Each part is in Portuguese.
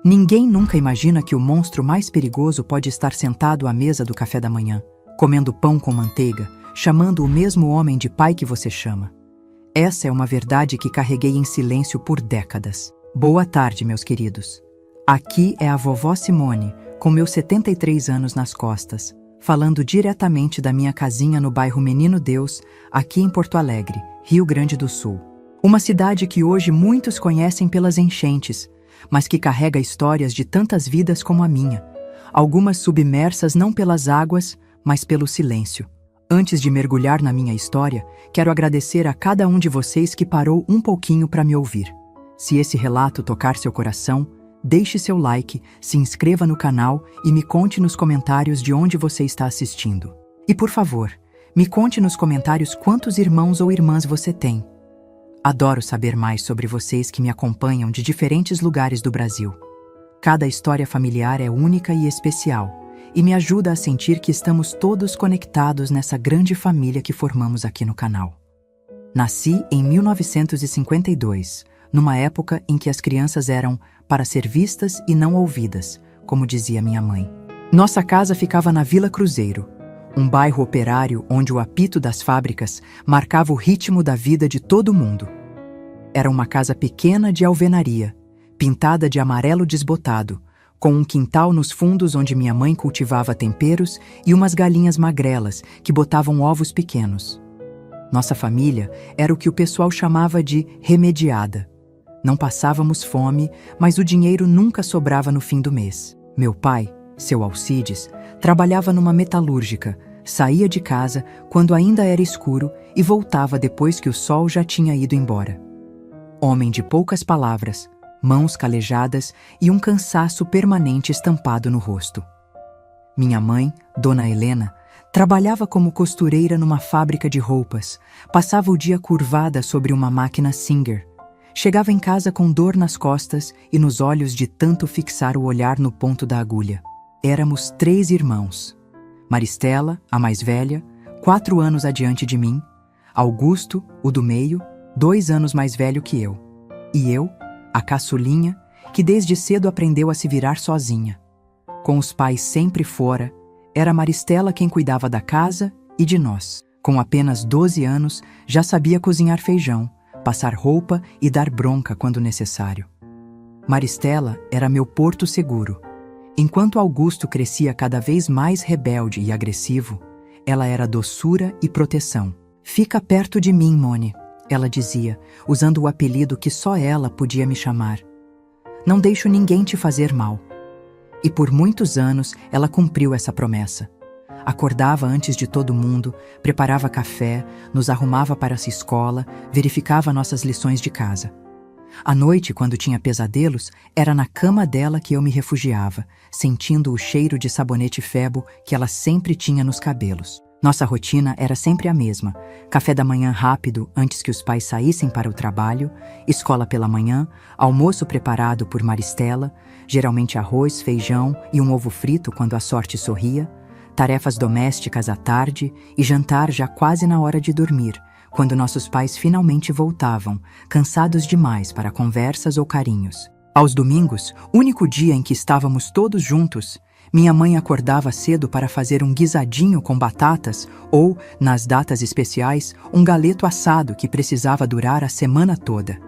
Ninguém nunca imagina que o monstro mais perigoso pode estar sentado à mesa do café da manhã, comendo pão com manteiga, chamando o mesmo homem de pai que você chama. Essa é uma verdade que carreguei em silêncio por décadas. Boa tarde, meus queridos. Aqui é a vovó Simone, com meus 73 anos nas costas, falando diretamente da minha casinha no bairro Menino Deus, aqui em Porto Alegre, Rio Grande do Sul. Uma cidade que hoje muitos conhecem pelas enchentes, mas que carrega histórias de tantas vidas como a minha, algumas submersas não pelas águas, mas pelo silêncio. Antes de mergulhar na minha história, quero agradecer a cada um de vocês que parou um pouquinho para me ouvir. Se esse relato tocar seu coração, deixe seu like, se inscreva no canal e me conte nos comentários de onde você está assistindo. E por favor, me conte nos comentários quantos irmãos ou irmãs você tem. Adoro saber mais sobre vocês que me acompanham de diferentes lugares do Brasil. Cada história familiar é única e especial, e me ajuda a sentir que estamos todos conectados nessa grande família que formamos aqui no canal. Nasci em 1952, numa época em que as crianças eram para ser vistas e não ouvidas, como dizia minha mãe. Nossa casa ficava na Vila Cruzeiro, um bairro operário onde o apito das fábricas marcava o ritmo da vida de todo mundo. Era uma casa pequena de alvenaria, pintada de amarelo desbotado, com um quintal nos fundos onde minha mãe cultivava temperos e umas galinhas magrelas que botavam ovos pequenos. Nossa família era o que o pessoal chamava de remediada. Não passávamos fome, mas o dinheiro nunca sobrava no fim do mês. Meu pai, seu Alcides, trabalhava numa metalúrgica, saía de casa quando ainda era escuro e voltava depois que o sol já tinha ido embora. Homem de poucas palavras, mãos calejadas e um cansaço permanente estampado no rosto. Minha mãe, Dona Helena, trabalhava como costureira numa fábrica de roupas, passava o dia curvada sobre uma máquina Singer. Chegava em casa com dor nas costas e nos olhos de tanto fixar o olhar no ponto da agulha. Éramos 3 irmãos. Maristela, a mais velha, 4 anos adiante de mim. Augusto, o do meio, 2 anos mais velho que eu. E eu, a caçulinha, que desde cedo aprendeu a se virar sozinha. Com os pais sempre fora, era Maristela quem cuidava da casa e de nós. Com apenas 12 anos, já sabia cozinhar feijão, passar roupa e dar bronca quando necessário. Maristela era meu porto seguro. Enquanto Augusto crescia cada vez mais rebelde e agressivo, ela era doçura e proteção. "Fica perto de mim, Mone", ela dizia, usando o apelido que só ela podia me chamar. "Não deixo ninguém te fazer mal." E por muitos anos ela cumpriu essa promessa. Acordava antes de todo mundo, preparava café, nos arrumava para a escola, verificava nossas lições de casa. À noite, quando tinha pesadelos, era na cama dela que eu me refugiava, sentindo o cheiro de sabonete Febo que ela sempre tinha nos cabelos. Nossa rotina era sempre a mesma: café da manhã rápido antes que os pais saíssem para o trabalho, escola pela manhã, almoço preparado por Maristela, geralmente arroz, feijão e um ovo frito quando a sorte sorria, tarefas domésticas à tarde e jantar já quase na hora de dormir, quando nossos pais finalmente voltavam, cansados demais para conversas ou carinhos. Aos domingos, único dia em que estávamos todos juntos, minha mãe acordava cedo para fazer um guisadinho com batatas ou, nas datas especiais, um galeto assado que precisava durar a semana toda.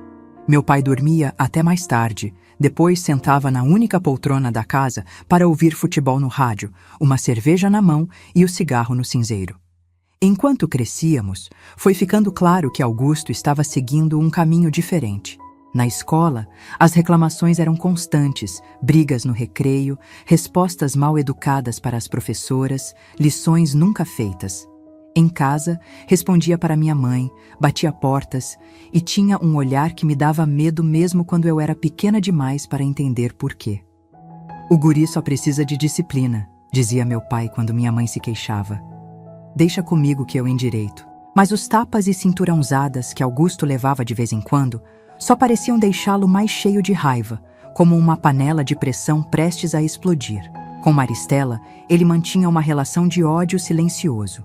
Meu pai dormia até mais tarde, depois sentava na única poltrona da casa para ouvir futebol no rádio, uma cerveja na mão e o cigarro no cinzeiro. Enquanto crescíamos, foi ficando claro que Augusto estava seguindo um caminho diferente. Na escola, as reclamações eram constantes, brigas no recreio, respostas mal educadas para as professoras, lições nunca feitas. Em casa, respondia para minha mãe, batia portas e tinha um olhar que me dava medo mesmo quando eu era pequena demais para entender por quê. "O guri só precisa de disciplina", dizia meu pai quando minha mãe se queixava. "Deixa comigo que eu endireito." Mas os tapas e cinturãozadas que Augusto levava de vez em quando só pareciam deixá-lo mais cheio de raiva, como uma panela de pressão prestes a explodir. Com Maristela, ele mantinha uma relação de ódio silencioso.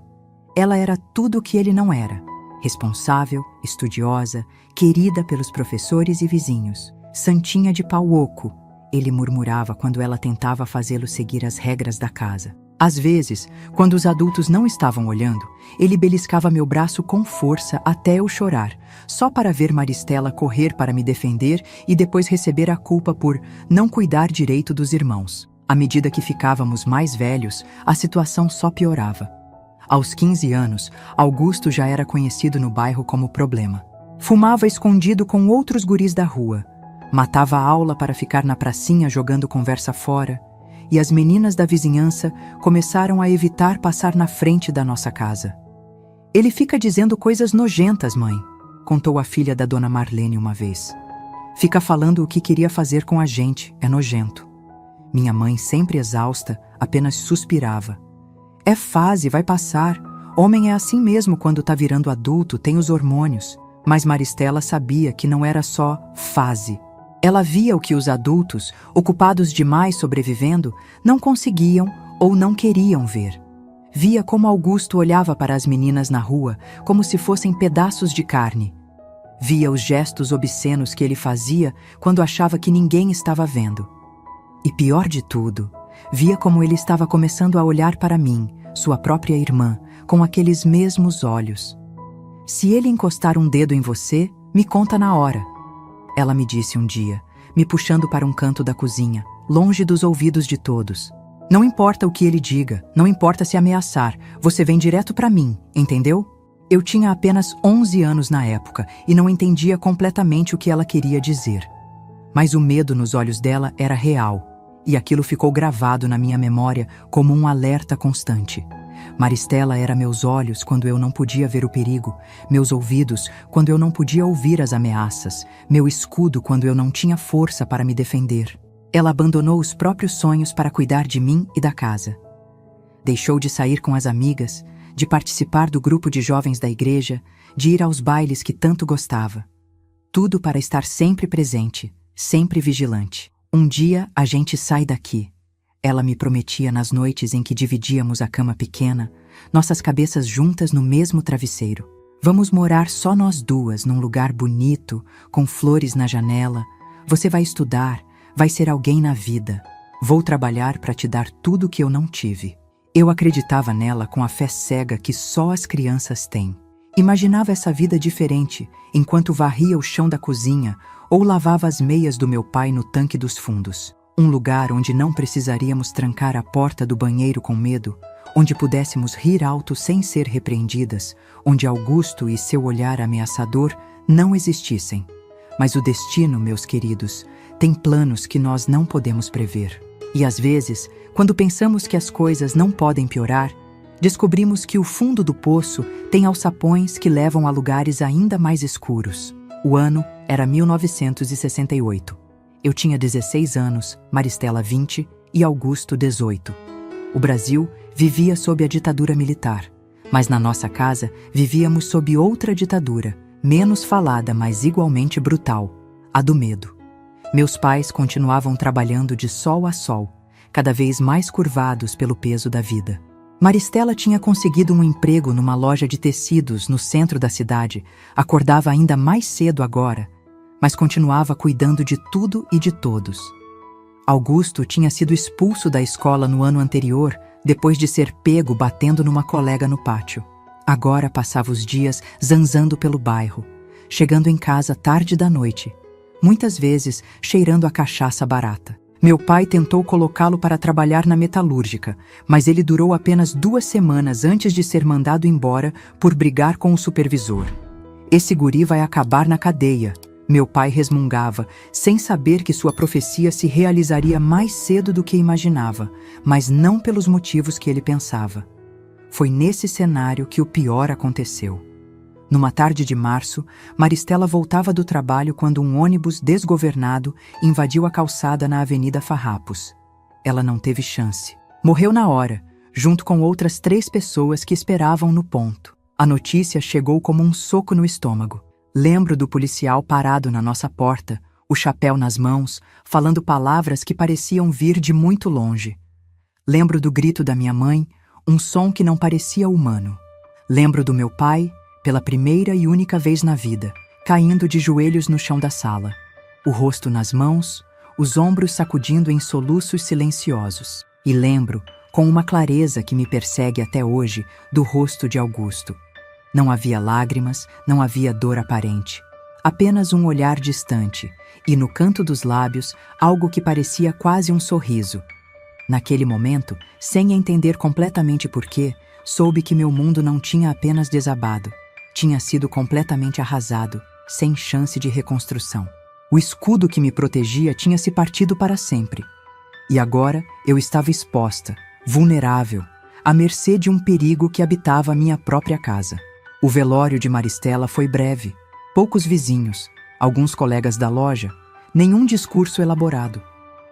Ela era tudo o que ele não era: responsável, estudiosa, querida pelos professores e vizinhos, santinha de pau oco, ele murmurava quando ela tentava fazê-lo seguir as regras da casa. Às vezes, quando os adultos não estavam olhando, ele beliscava meu braço com força até eu chorar, só para ver Maristela correr para me defender e depois receber a culpa por não cuidar direito dos irmãos. À medida que ficávamos mais velhos, a situação só piorava. Aos 15 anos, Augusto já era conhecido no bairro como problema. Fumava escondido com outros guris da rua, matava a aula para ficar na pracinha jogando conversa fora, e as meninas da vizinhança começaram a evitar passar na frente da nossa casa. "Ele fica dizendo coisas nojentas, mãe", contou a filha da dona Marlene uma vez. "Fica falando o que queria fazer com a gente, é nojento." Minha mãe, sempre exausta, apenas suspirava. "É fase, vai passar. Homem é assim mesmo quando tá virando adulto, tem os hormônios." Mas Maristela sabia que não era só fase. Ela via o que os adultos, ocupados demais sobrevivendo, não conseguiam ou não queriam ver. Via como Augusto olhava para as meninas na rua como se fossem pedaços de carne. Via os gestos obscenos que ele fazia quando achava que ninguém estava vendo. E pior de tudo, via como ele estava começando a olhar para mim, sua própria irmã, com aqueles mesmos olhos. "Se ele encostar um dedo em você, me conta na hora", ela me disse um dia, me puxando para um canto da cozinha, longe dos ouvidos de todos. "Não importa o que ele diga, não importa se ameaçar, você vem direto para mim, entendeu?" Eu tinha apenas 11 anos na época e não entendia completamente o que ela queria dizer. Mas o medo nos olhos dela era real, e aquilo ficou gravado na minha memória como um alerta constante. Maristela era meus olhos quando eu não podia ver o perigo, meus ouvidos quando eu não podia ouvir as ameaças, meu escudo quando eu não tinha força para me defender. Ela abandonou os próprios sonhos para cuidar de mim e da casa. Deixou de sair com as amigas, de participar do grupo de jovens da igreja, de ir aos bailes que tanto gostava. Tudo para estar sempre presente, sempre vigilante. "Um dia a gente sai daqui", ela me prometia nas noites em que dividíamos a cama pequena, nossas cabeças juntas no mesmo travesseiro. "Vamos morar só nós duas num lugar bonito, com flores na janela. Você vai estudar, vai ser alguém na vida. Vou trabalhar para te dar tudo que eu não tive." Eu acreditava nela com a fé cega que só as crianças têm. Imaginava essa vida diferente, enquanto varria o chão da cozinha ou lavava as meias do meu pai no tanque dos fundos. Um lugar onde não precisaríamos trancar a porta do banheiro com medo, onde pudéssemos rir alto sem ser repreendidas, onde Augusto e seu olhar ameaçador não existissem. Mas o destino, meus queridos, tem planos que nós não podemos prever. E às vezes, quando pensamos que as coisas não podem piorar, descobrimos que o fundo do poço tem alçapões que levam a lugares ainda mais escuros. O ano era 1968. Eu tinha 16 anos, Maristela 20 e Augusto 18. O Brasil vivia sob a ditadura militar, mas na nossa casa vivíamos sob outra ditadura, menos falada, mas igualmente brutal, a do medo. Meus pais continuavam trabalhando de sol a sol, cada vez mais curvados pelo peso da vida. Maristela tinha conseguido um emprego numa loja de tecidos no centro da cidade, acordava ainda mais cedo agora, mas continuava cuidando de tudo e de todos. Augusto tinha sido expulso da escola no ano anterior, depois de ser pego batendo numa colega no pátio. Agora passava os dias zanzando pelo bairro, chegando em casa tarde da noite, muitas vezes cheirando a cachaça barata. Meu pai tentou colocá-lo para trabalhar na metalúrgica, mas ele durou apenas 2 semanas antes de ser mandado embora por brigar com o supervisor. "Esse guri vai acabar na cadeia", meu pai resmungava, sem saber que sua profecia se realizaria mais cedo do que imaginava, mas não pelos motivos que ele pensava. Foi nesse cenário que o pior aconteceu. Numa tarde de março, Maristela voltava do trabalho quando um ônibus desgovernado invadiu a calçada na Avenida Farrapos. Ela não teve chance. Morreu na hora, junto com outras 3 pessoas que esperavam no ponto. A notícia chegou como um soco no estômago. Lembro do policial parado na nossa porta, o chapéu nas mãos, falando palavras que pareciam vir de muito longe. Lembro do grito da minha mãe, um som que não parecia humano. Lembro do meu pai, pela primeira e única vez na vida, caindo de joelhos no chão da sala, o rosto nas mãos, os ombros sacudindo em soluços silenciosos. E lembro, com uma clareza que me persegue até hoje, do rosto de Augusto. Não havia lágrimas, não havia dor aparente. Apenas um olhar distante, e no canto dos lábios, algo que parecia quase um sorriso. Naquele momento, sem entender completamente porquê, soube que meu mundo não tinha apenas desabado, tinha sido completamente arrasado, sem chance de reconstrução. O escudo que me protegia tinha se partido para sempre. E agora eu estava exposta, vulnerável, à mercê de um perigo que habitava minha própria casa. O velório de Maristela foi breve. Poucos vizinhos, alguns colegas da loja, nenhum discurso elaborado.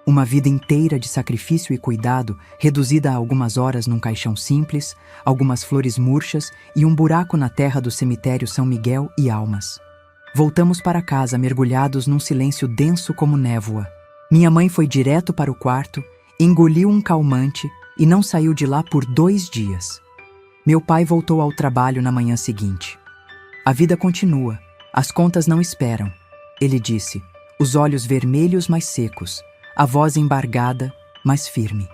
Uma vida inteira de sacrifício e cuidado, reduzida a algumas horas num caixão simples, algumas flores murchas e um buraco na terra do cemitério São Miguel e Almas. Voltamos para casa mergulhados num silêncio denso como névoa. Minha mãe foi direto para o quarto, engoliu um calmante e não saiu de lá por 2 dias. Meu pai voltou ao trabalho na manhã seguinte. A vida continua, as contas não esperam, ele disse, os olhos vermelhos mas secos, a voz embargada, mas firme.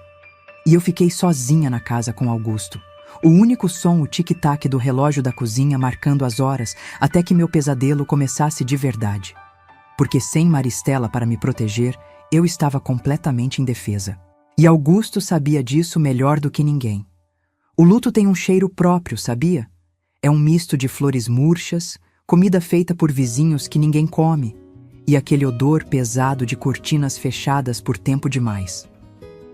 E eu fiquei sozinha na casa com Augusto. O único som, o tic-tac do relógio da cozinha marcando as horas até que meu pesadelo começasse de verdade. Porque sem Maristela para me proteger, eu estava completamente indefesa. E Augusto sabia disso melhor do que ninguém. O luto tem um cheiro próprio, sabia? É um misto de flores murchas, comida feita por vizinhos que ninguém come, e aquele odor pesado de cortinas fechadas por tempo demais.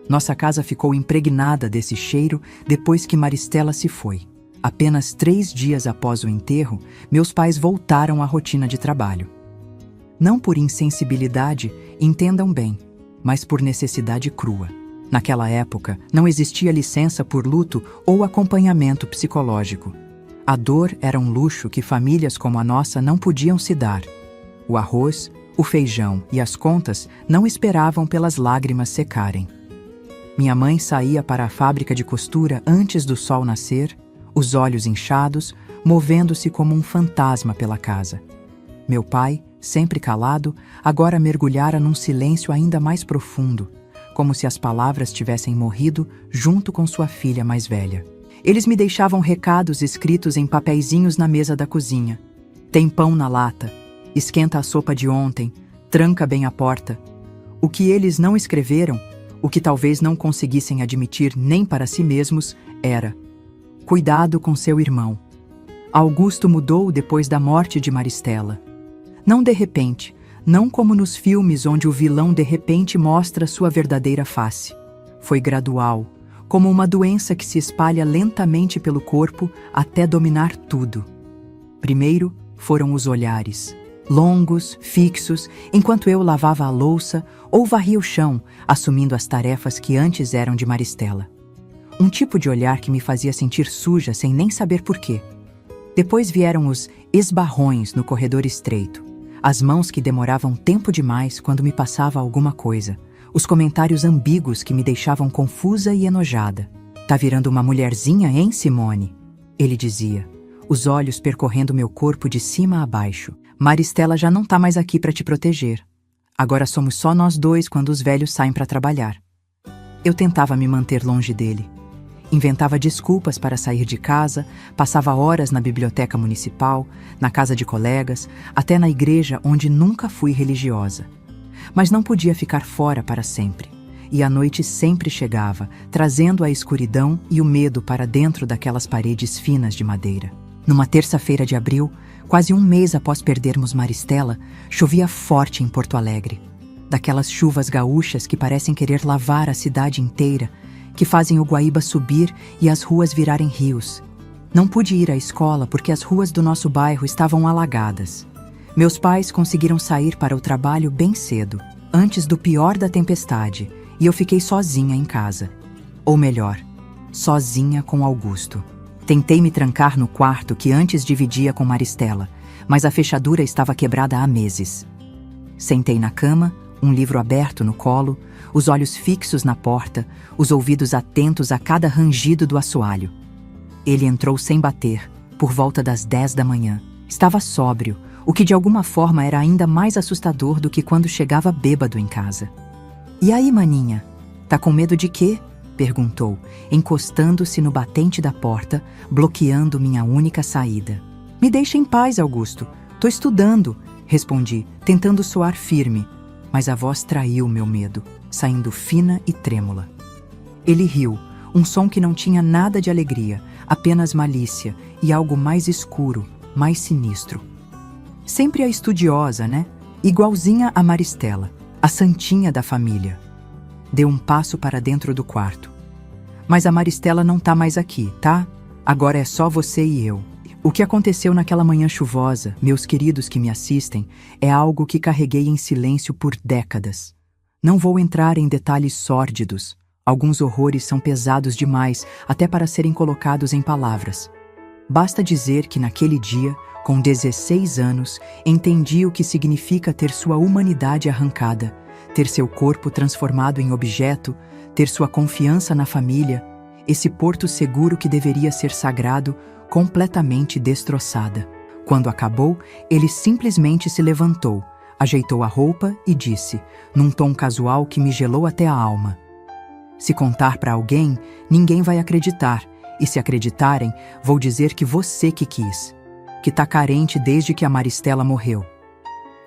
Nossa casa ficou impregnada desse cheiro depois que Maristela se foi. Apenas 3 dias após o enterro, meus pais voltaram à rotina de trabalho. Não por insensibilidade, entendam bem, mas por necessidade crua. Naquela época, não existia licença por luto ou acompanhamento psicológico. A dor era um luxo que famílias como a nossa não podiam se dar. O arroz, o feijão e as contas não esperavam pelas lágrimas secarem. Minha mãe saía para a fábrica de costura antes do sol nascer, os olhos inchados, movendo-se como um fantasma pela casa. Meu pai, sempre calado, agora mergulhara num silêncio ainda mais profundo, como se as palavras tivessem morrido junto com sua filha mais velha. Eles me deixavam recados escritos em papeizinhos na mesa da cozinha. Tem pão na lata, esquenta a sopa de ontem, tranca bem a porta. O que eles não escreveram, o que talvez não conseguissem admitir nem para si mesmos, era: cuidado com seu irmão. Augusto mudou depois da morte de Maristela. Não de repente, não como nos filmes onde o vilão de repente mostra sua verdadeira face. Foi gradual, como uma doença que se espalha lentamente pelo corpo até dominar tudo. Primeiro foram os olhares, longos, fixos, enquanto eu lavava a louça ou varria o chão, assumindo as tarefas que antes eram de Maristela. Um tipo de olhar que me fazia sentir suja sem nem saber porquê. Depois vieram os esbarrões no corredor estreito, as mãos que demoravam tempo demais quando me passava alguma coisa, os comentários ambíguos que me deixavam confusa e enojada. Tá virando uma mulherzinha, hein, Simone? Ele dizia, os olhos percorrendo meu corpo de cima a baixo. Maristela já não tá mais aqui para te proteger. Agora somos só nós dois quando os velhos saem para trabalhar. Eu tentava me manter longe dele. Inventava desculpas para sair de casa, passava horas na biblioteca municipal, na casa de colegas, até na igreja onde nunca fui religiosa. Mas não podia ficar fora para sempre. E a noite sempre chegava, trazendo a escuridão e o medo para dentro daquelas paredes finas de madeira. Numa terça-feira de abril, quase 1 mês após perdermos Maristela, chovia forte em Porto Alegre. Daquelas chuvas gaúchas que parecem querer lavar a cidade inteira, que fazem o Guaíba subir e as ruas virarem rios. Não pude ir à escola porque as ruas do nosso bairro estavam alagadas. Meus pais conseguiram sair para o trabalho bem cedo, antes do pior da tempestade, e eu fiquei sozinha em casa. Ou melhor, sozinha com Augusto. Tentei me trancar no quarto que antes dividia com Maristela, mas a fechadura estava quebrada há meses. Sentei na cama, um livro aberto no colo, os olhos fixos na porta, os ouvidos atentos a cada rangido do assoalho. Ele entrou sem bater, por volta das 10 da manhã. Estava sóbrio, o que de alguma forma era ainda mais assustador do que quando chegava bêbado em casa. E aí, maninha? Tá com medo de quê? Perguntou, encostando-se no batente da porta, bloqueando minha única saída. Me deixa em paz, Augusto. Tô estudando, respondi, tentando soar firme, mas a voz traiu meu medo, saindo fina e trêmula. Ele riu, um som que não tinha nada de alegria, apenas malícia e algo mais escuro, mais sinistro. Sempre a estudiosa, né? Igualzinha a Maristela, a santinha da família. Deu um passo para dentro do quarto. Mas a Maristela não tá mais aqui, tá? Agora é só você e eu. O que aconteceu naquela manhã chuvosa, meus queridos que me assistem, é algo que carreguei em silêncio por décadas. Não vou entrar em detalhes sórdidos. Alguns horrores são pesados demais até para serem colocados em palavras. Basta dizer que naquele dia, com 16 anos, entendi o que significa ter sua humanidade arrancada, ter seu corpo transformado em objeto, ter sua confiança na família, esse porto seguro que deveria ser sagrado, completamente destroçada. Quando acabou, ele simplesmente se levantou, ajeitou a roupa e disse, num tom casual que me gelou até a alma: se contar para alguém, ninguém vai acreditar, e se acreditarem, vou dizer que você que quis, que tá carente desde que a Maristela morreu.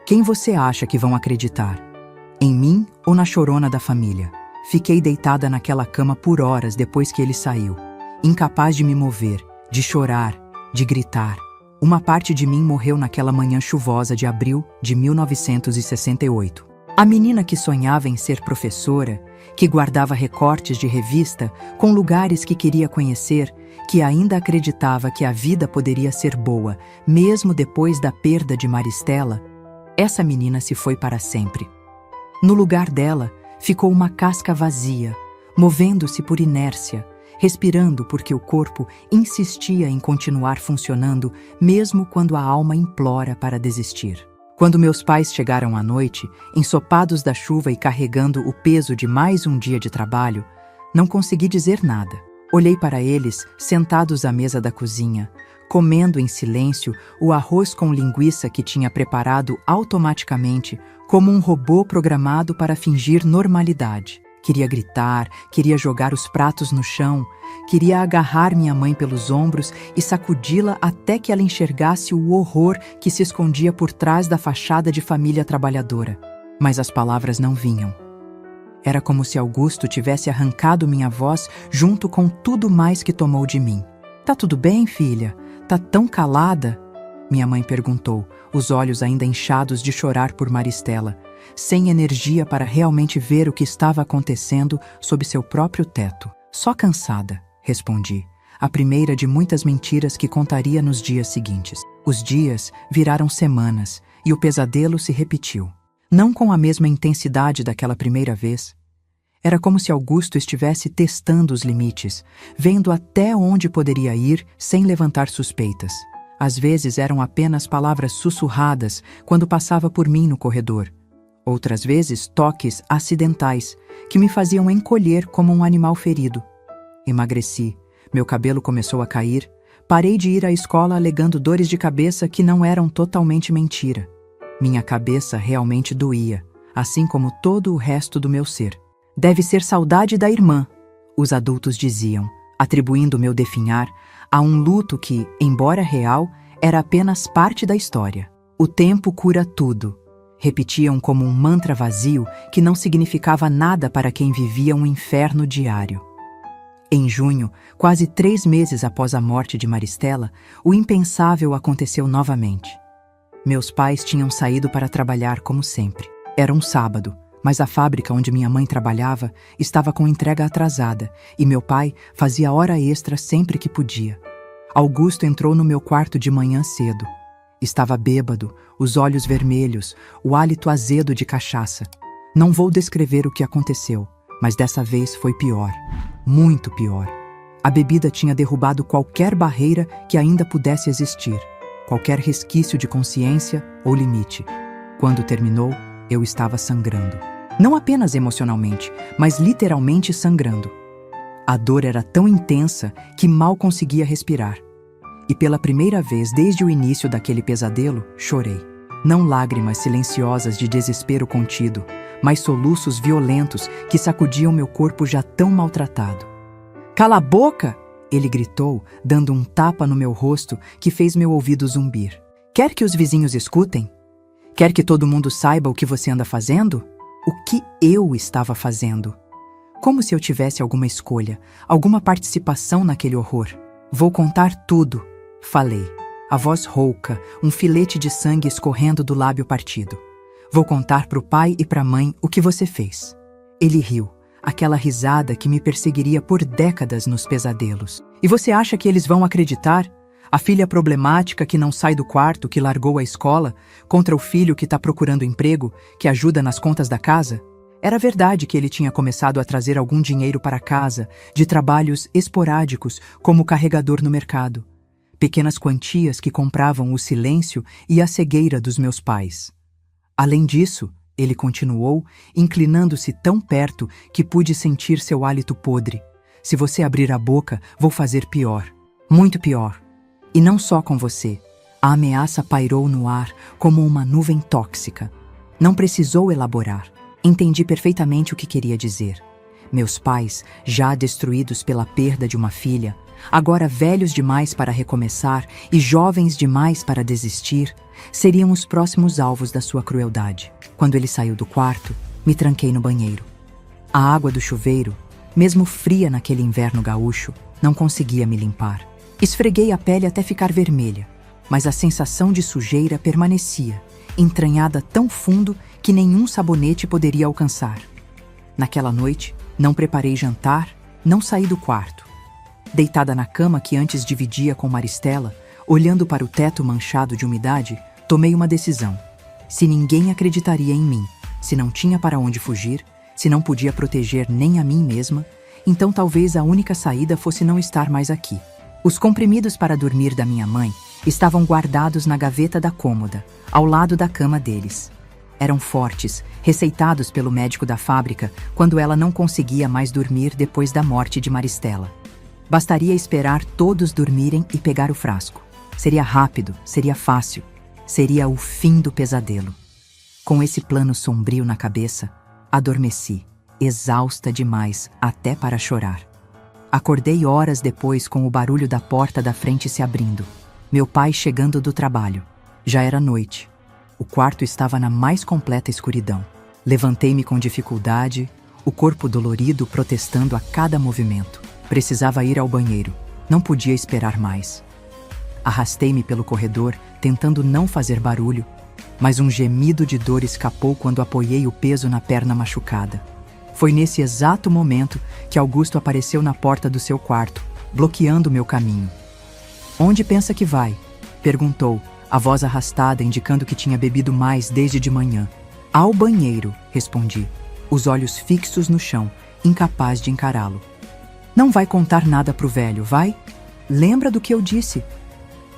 Quem você acha que vão acreditar? Em mim ou na chorona da família? Fiquei deitada naquela cama por horas depois que ele saiu, incapaz de me mover, de chorar, de gritar. Uma parte de mim morreu naquela manhã chuvosa de abril de 1968. A menina que sonhava em ser professora, que guardava recortes de revista com lugares que queria conhecer, que ainda acreditava que a vida poderia ser boa, mesmo depois da perda de Maristela, essa menina se foi para sempre. No lugar dela, ficou uma casca vazia, movendo-se por inércia, respirando porque o corpo insistia em continuar funcionando mesmo quando a alma implora para desistir. Quando meus pais chegaram à noite, ensopados da chuva e carregando o peso de mais um dia de trabalho, não consegui dizer nada. Olhei para eles, sentados à mesa da cozinha, comendo em silêncio o arroz com linguiça que tinha preparado automaticamente, como um robô programado para fingir normalidade. Queria gritar, queria jogar os pratos no chão, queria agarrar minha mãe pelos ombros e sacudi-la até que ela enxergasse o horror que se escondia por trás da fachada de família trabalhadora. Mas as palavras não vinham. Era como se Augusto tivesse arrancado minha voz junto com tudo mais que tomou de mim. Tá tudo bem, filha? Tá tão calada? Minha mãe perguntou, os olhos ainda inchados de chorar por Maristela, sem energia para realmente ver o que estava acontecendo sob seu próprio teto. Só cansada, respondi, a primeira de muitas mentiras que contaria nos dias seguintes. Os dias viraram semanas e o pesadelo se repetiu. Não com a mesma intensidade daquela primeira vez. Era como se Augusto estivesse testando os limites, vendo até onde poderia ir sem levantar suspeitas. Às vezes eram apenas palavras sussurradas quando passava por mim no corredor. Outras vezes toques acidentais que me faziam encolher como um animal ferido. Emagreci, meu cabelo começou a cair, parei de ir à escola alegando dores de cabeça que não eram totalmente mentira. Minha cabeça realmente doía, assim como todo o resto do meu ser. Deve ser saudade da irmã, os adultos diziam, atribuindo meu definhar a um luto que, embora real, era apenas parte da história. O tempo cura tudo, repetiam como um mantra vazio que não significava nada para quem vivia um inferno diário. Em junho, quase 3 meses após a morte de Maristela, o impensável aconteceu novamente. Meus pais tinham saído para trabalhar como sempre. Era um sábado, mas a fábrica onde minha mãe trabalhava estava com entrega atrasada e meu pai fazia hora extra sempre que podia. Augusto entrou no meu quarto de manhã cedo. Estava bêbado, os olhos vermelhos, o hálito azedo de cachaça. Não vou descrever o que aconteceu, mas dessa vez foi pior, muito pior. A bebida tinha derrubado qualquer barreira que ainda pudesse existir, qualquer resquício de consciência ou limite. Quando terminou, eu estava sangrando. Não apenas emocionalmente, mas literalmente sangrando. A dor era tão intensa que mal conseguia respirar. E pela primeira vez desde o início daquele pesadelo, chorei. Não lágrimas silenciosas de desespero contido, mas soluços violentos que sacudiam meu corpo já tão maltratado. "Cala a boca!" ele gritou, dando um tapa no meu rosto que fez meu ouvido zumbir. "Quer que os vizinhos escutem? Quer que todo mundo saiba o que você anda fazendo?" O que eu estava fazendo? Como se eu tivesse alguma escolha, alguma participação naquele horror. "Vou contar tudo", falei, a voz rouca, um filete de sangue escorrendo do lábio partido. "Vou contar pro pai e pra mãe o que você fez." Ele riu, aquela risada que me perseguiria por décadas nos pesadelos. "E você acha que eles vão acreditar? A filha problemática que não sai do quarto, que largou a escola, contra o filho que está procurando emprego, que ajuda nas contas da casa?" Era verdade que ele tinha começado a trazer algum dinheiro para casa, de trabalhos esporádicos, como carregador no mercado. Pequenas quantias que compravam o silêncio e a cegueira dos meus pais. Além disso, ele continuou, inclinando-se tão perto que pude sentir seu hálito podre. "Se você abrir a boca, vou fazer pior. Muito pior. E não só com você." A ameaça pairou no ar como uma nuvem tóxica. Não precisou elaborar. Entendi perfeitamente o que queria dizer. Meus pais, já destruídos pela perda de uma filha, agora velhos demais para recomeçar e jovens demais para desistir, seriam os próximos alvos da sua crueldade. Quando ele saiu do quarto, me tranquei no banheiro. A água do chuveiro, mesmo fria naquele inverno gaúcho, não conseguia me limpar. Esfreguei a pele até ficar vermelha, mas a sensação de sujeira permanecia, entranhada tão fundo que nenhum sabonete poderia alcançar. Naquela noite, não preparei jantar, não saí do quarto. Deitada na cama que antes dividia com Maristela, olhando para o teto manchado de umidade, tomei uma decisão. Se ninguém acreditaria em mim, se não tinha para onde fugir, se não podia proteger nem a mim mesma, então talvez a única saída fosse não estar mais aqui. Os comprimidos para dormir da minha mãe estavam guardados na gaveta da cômoda, ao lado da cama deles. Eram fortes, receitados pelo médico da fábrica quando ela não conseguia mais dormir depois da morte de Maristela. Bastaria esperar todos dormirem e pegar o frasco. Seria rápido, seria fácil, seria o fim do pesadelo. Com esse plano sombrio na cabeça, adormeci, exausta demais até para chorar. Acordei horas depois com o barulho da porta da frente se abrindo. Meu pai chegando do trabalho. Já era noite. O quarto estava na mais completa escuridão. Levantei-me com dificuldade, o corpo dolorido protestando a cada movimento. Precisava ir ao banheiro. Não podia esperar mais. Arrastei-me pelo corredor, tentando não fazer barulho, mas um gemido de dor escapou quando apoiei o peso na perna machucada. Foi nesse exato momento que Augusto apareceu na porta do seu quarto, bloqueando meu caminho. "Onde pensa que vai?" perguntou, a voz arrastada indicando que tinha bebido mais desde de manhã. "Ao banheiro", respondi, os olhos fixos no chão, incapaz de encará-lo. "Não vai contar nada pro velho, vai? Lembra do que eu disse?"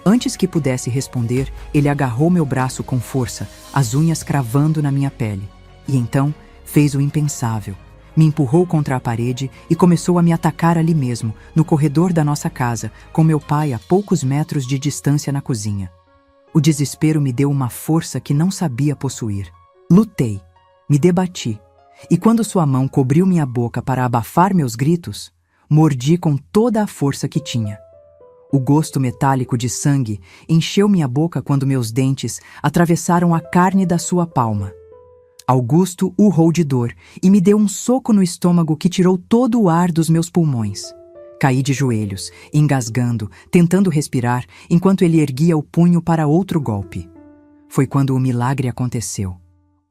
Antes que pudesse responder, ele agarrou meu braço com força, as unhas cravando na minha pele. E então fez o impensável. Me empurrou contra a parede e começou a me atacar ali mesmo, no corredor da nossa casa, com meu pai a poucos metros de distância na cozinha. O desespero me deu uma força que não sabia possuir. Lutei, me debati, e quando sua mão cobriu minha boca para abafar meus gritos, mordi com toda a força que tinha. O gosto metálico de sangue encheu minha boca quando meus dentes atravessaram a carne da sua palma. Augusto urrou de dor e me deu um soco no estômago que tirou todo o ar dos meus pulmões. Caí de joelhos, engasgando, tentando respirar, enquanto ele erguia o punho para outro golpe. Foi quando o milagre aconteceu.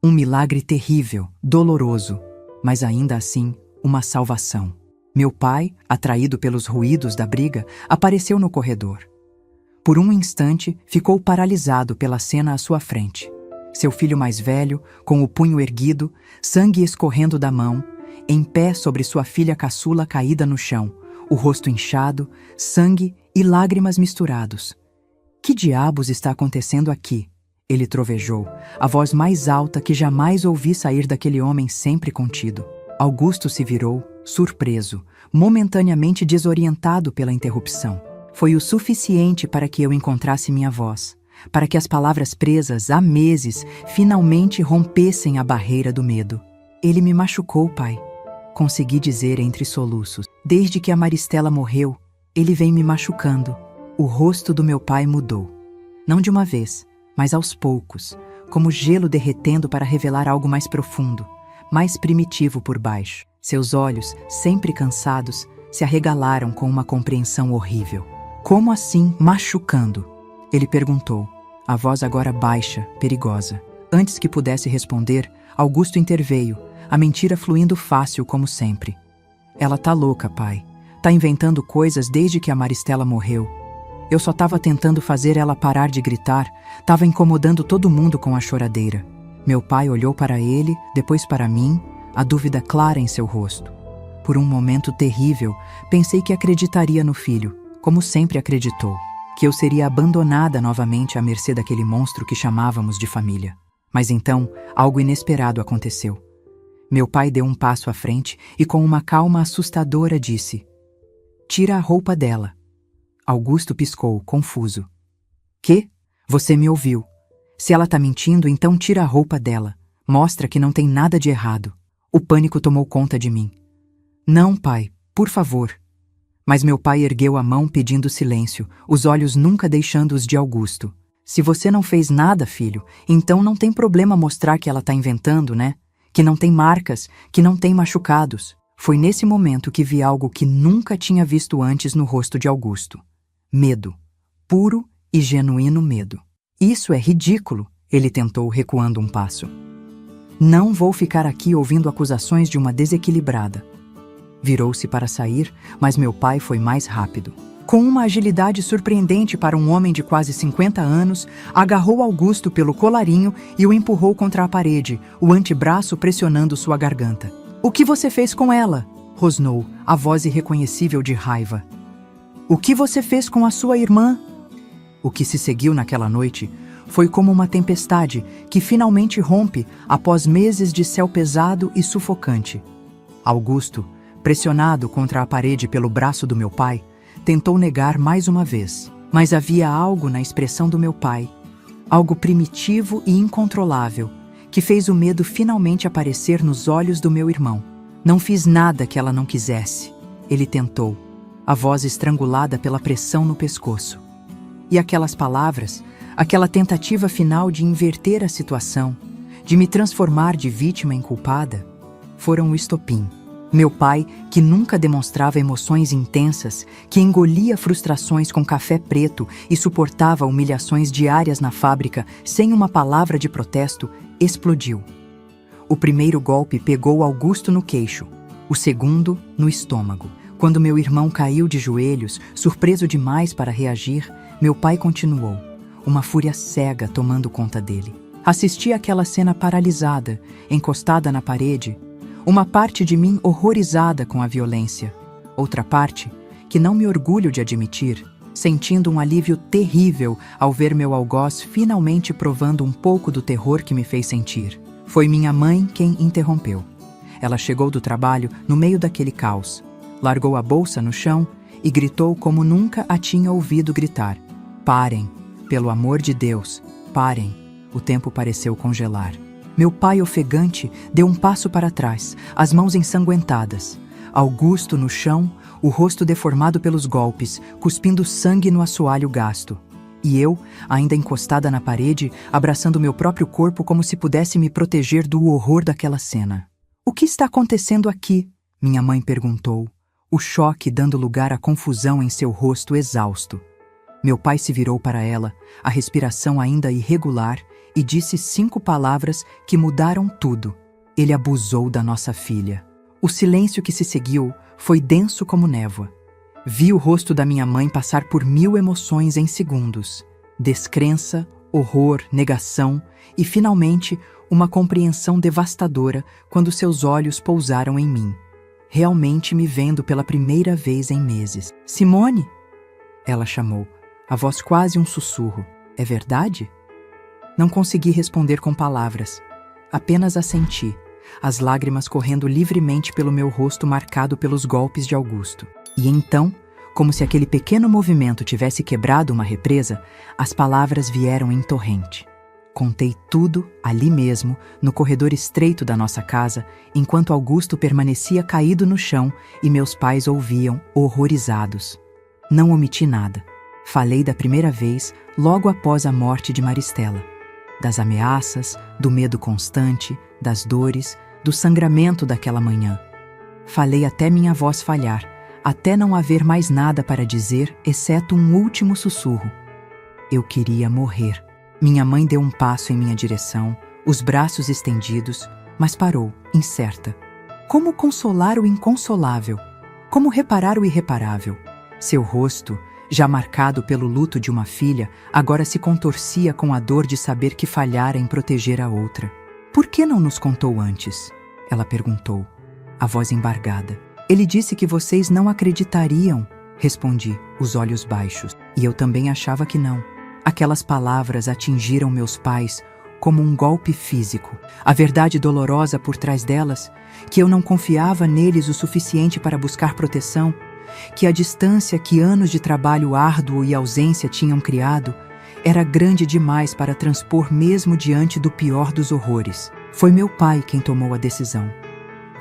Um milagre terrível, doloroso, mas ainda assim, uma salvação. Meu pai, atraído pelos ruídos da briga, apareceu no corredor. Por um instante, ficou paralisado pela cena à sua frente. Seu filho mais velho, com o punho erguido, sangue escorrendo da mão, em pé sobre sua filha caçula caída no chão, o rosto inchado, sangue e lágrimas misturados. "Que diabos está acontecendo aqui?" ele trovejou, a voz mais alta que jamais ouvi sair daquele homem sempre contido. Augusto se virou, surpreso, momentaneamente desorientado pela interrupção. Foi o suficiente para que eu encontrasse minha voz, para que as palavras presas há meses finalmente rompessem a barreira do medo. Ele me machucou, pai. Consegui dizer entre soluços. Desde que a Maristela morreu, ele vem me machucando. O rosto do meu pai mudou. Não de uma vez, mas aos poucos, como gelo derretendo para revelar algo mais profundo, mais primitivo por baixo. Seus olhos, sempre cansados, se arregalaram com uma compreensão horrível. Como assim, machucando? Ele perguntou, a voz agora baixa, perigosa. Antes que pudesse responder, Augusto interveio, a mentira fluindo fácil como sempre. Ela tá louca, pai. Tá inventando coisas desde que a Maristela morreu. Eu só tava tentando fazer ela parar de gritar, tava incomodando todo mundo com a choradeira. Meu pai olhou para ele, depois para mim, a dúvida clara em seu rosto. Por um momento terrível, pensei que acreditaria no filho, como sempre acreditou, que eu seria abandonada novamente à mercê daquele monstro que chamávamos de família. Mas então, algo inesperado aconteceu. Meu pai deu um passo à frente e com uma calma assustadora disse: "Tira a roupa dela." Augusto piscou, confuso. "Quê? Você me ouviu. Se ela tá mentindo, então tira a roupa dela. Mostra que não tem nada de errado." O pânico tomou conta de mim. "Não, pai, por favor." Mas meu pai ergueu a mão pedindo silêncio, os olhos nunca deixando os de Augusto. "Se você não fez nada, filho, então não tem problema mostrar que ela tá inventando, né? Que não tem marcas, que não tem machucados." Foi nesse momento que vi algo que nunca tinha visto antes no rosto de Augusto. Medo. Puro e genuíno medo. "Isso é ridículo", ele tentou, recuando um passo. "Não vou ficar aqui ouvindo acusações de uma desequilibrada." Virou-se para sair, mas meu pai foi mais rápido. Com uma agilidade surpreendente para um homem de quase 50 anos, agarrou Augusto pelo colarinho e o empurrou contra a parede, o antebraço pressionando sua garganta. "O que você fez com ela?" rosnou, a voz irreconhecível de raiva. "O que você fez com a sua irmã?" O que se seguiu naquela noite foi como uma tempestade que finalmente rompe após meses de céu pesado e sufocante. Augusto, pressionado contra a parede pelo braço do meu pai, tentou negar mais uma vez, mas havia algo na expressão do meu pai, algo primitivo e incontrolável, que fez o medo finalmente aparecer nos olhos do meu irmão. "Não fiz nada que ela não quisesse." Ele tentou, a voz estrangulada pela pressão no pescoço. E aquelas palavras, aquela tentativa final de inverter a situação, de me transformar de vítima em culpada, foram o estopim. Meu pai, que nunca demonstrava emoções intensas, que engolia frustrações com café preto e suportava humilhações diárias na fábrica sem uma palavra de protesto, explodiu. O primeiro golpe pegou Augusto no queixo, o segundo no estômago. Quando meu irmão caiu de joelhos, surpreso demais para reagir, meu pai continuou, uma fúria cega tomando conta dele. Assisti àquela cena paralisada, encostada na parede, uma parte de mim horrorizada com a violência, outra parte, que não me orgulho de admitir, sentindo um alívio terrível ao ver meu algoz finalmente provando um pouco do terror que me fez sentir. Foi minha mãe quem interrompeu. Ela chegou do trabalho no meio daquele caos, largou a bolsa no chão e gritou como nunca a tinha ouvido gritar: "Parem, pelo amor de Deus, parem." O tempo pareceu congelar. Meu pai, ofegante, deu um passo para trás, as mãos ensanguentadas. Augusto no chão, o rosto deformado pelos golpes, cuspindo sangue no assoalho gasto. E eu, ainda encostada na parede, abraçando meu próprio corpo como se pudesse me proteger do horror daquela cena. "O que está acontecendo aqui?" minha mãe perguntou, o choque dando lugar à confusão em seu rosto exausto. Meu pai se virou para ela, a respiração ainda irregular, e disse 5 palavras que mudaram tudo. Ele abusou da nossa filha. O silêncio que se seguiu foi denso como névoa. Vi o rosto da minha mãe passar por 1000 emoções em segundos. Descrença, horror, negação e, finalmente, uma compreensão devastadora quando seus olhos pousaram em mim, realmente me vendo pela primeira vez em meses. "Simone?" ela chamou, a voz quase um sussurro. "É verdade?" Não consegui responder com palavras, apenas assenti, as lágrimas correndo livremente pelo meu rosto marcado pelos golpes de Augusto. E então, como se aquele pequeno movimento tivesse quebrado uma represa, as palavras vieram em torrente. Contei tudo, ali mesmo, no corredor estreito da nossa casa, enquanto Augusto permanecia caído no chão e meus pais ouviam, horrorizados. Não omiti nada. Falei da primeira vez, logo após a morte de Maristela. Das ameaças, do medo constante, das dores, do sangramento daquela manhã. Falei até minha voz falhar, até não haver mais nada para dizer, exceto um último sussurro. Eu queria morrer. Minha mãe deu um passo em minha direção, os braços estendidos, mas parou, incerta. Como consolar o inconsolável? Como reparar o irreparável? Seu rosto, já marcado pelo luto de uma filha, agora se contorcia com a dor de saber que falhara em proteger a outra. Por que não nos contou antes? Ela perguntou, a voz embargada. Ele disse que vocês não acreditariam, respondi, os olhos baixos. E eu também achava que não. Aquelas palavras atingiram meus pais como um golpe físico. A verdade dolorosa por trás delas, que eu não confiava neles o suficiente para buscar proteção, que a distância que anos de trabalho árduo e ausência tinham criado era grande demais para transpor mesmo diante do pior dos horrores. Foi meu pai quem tomou a decisão.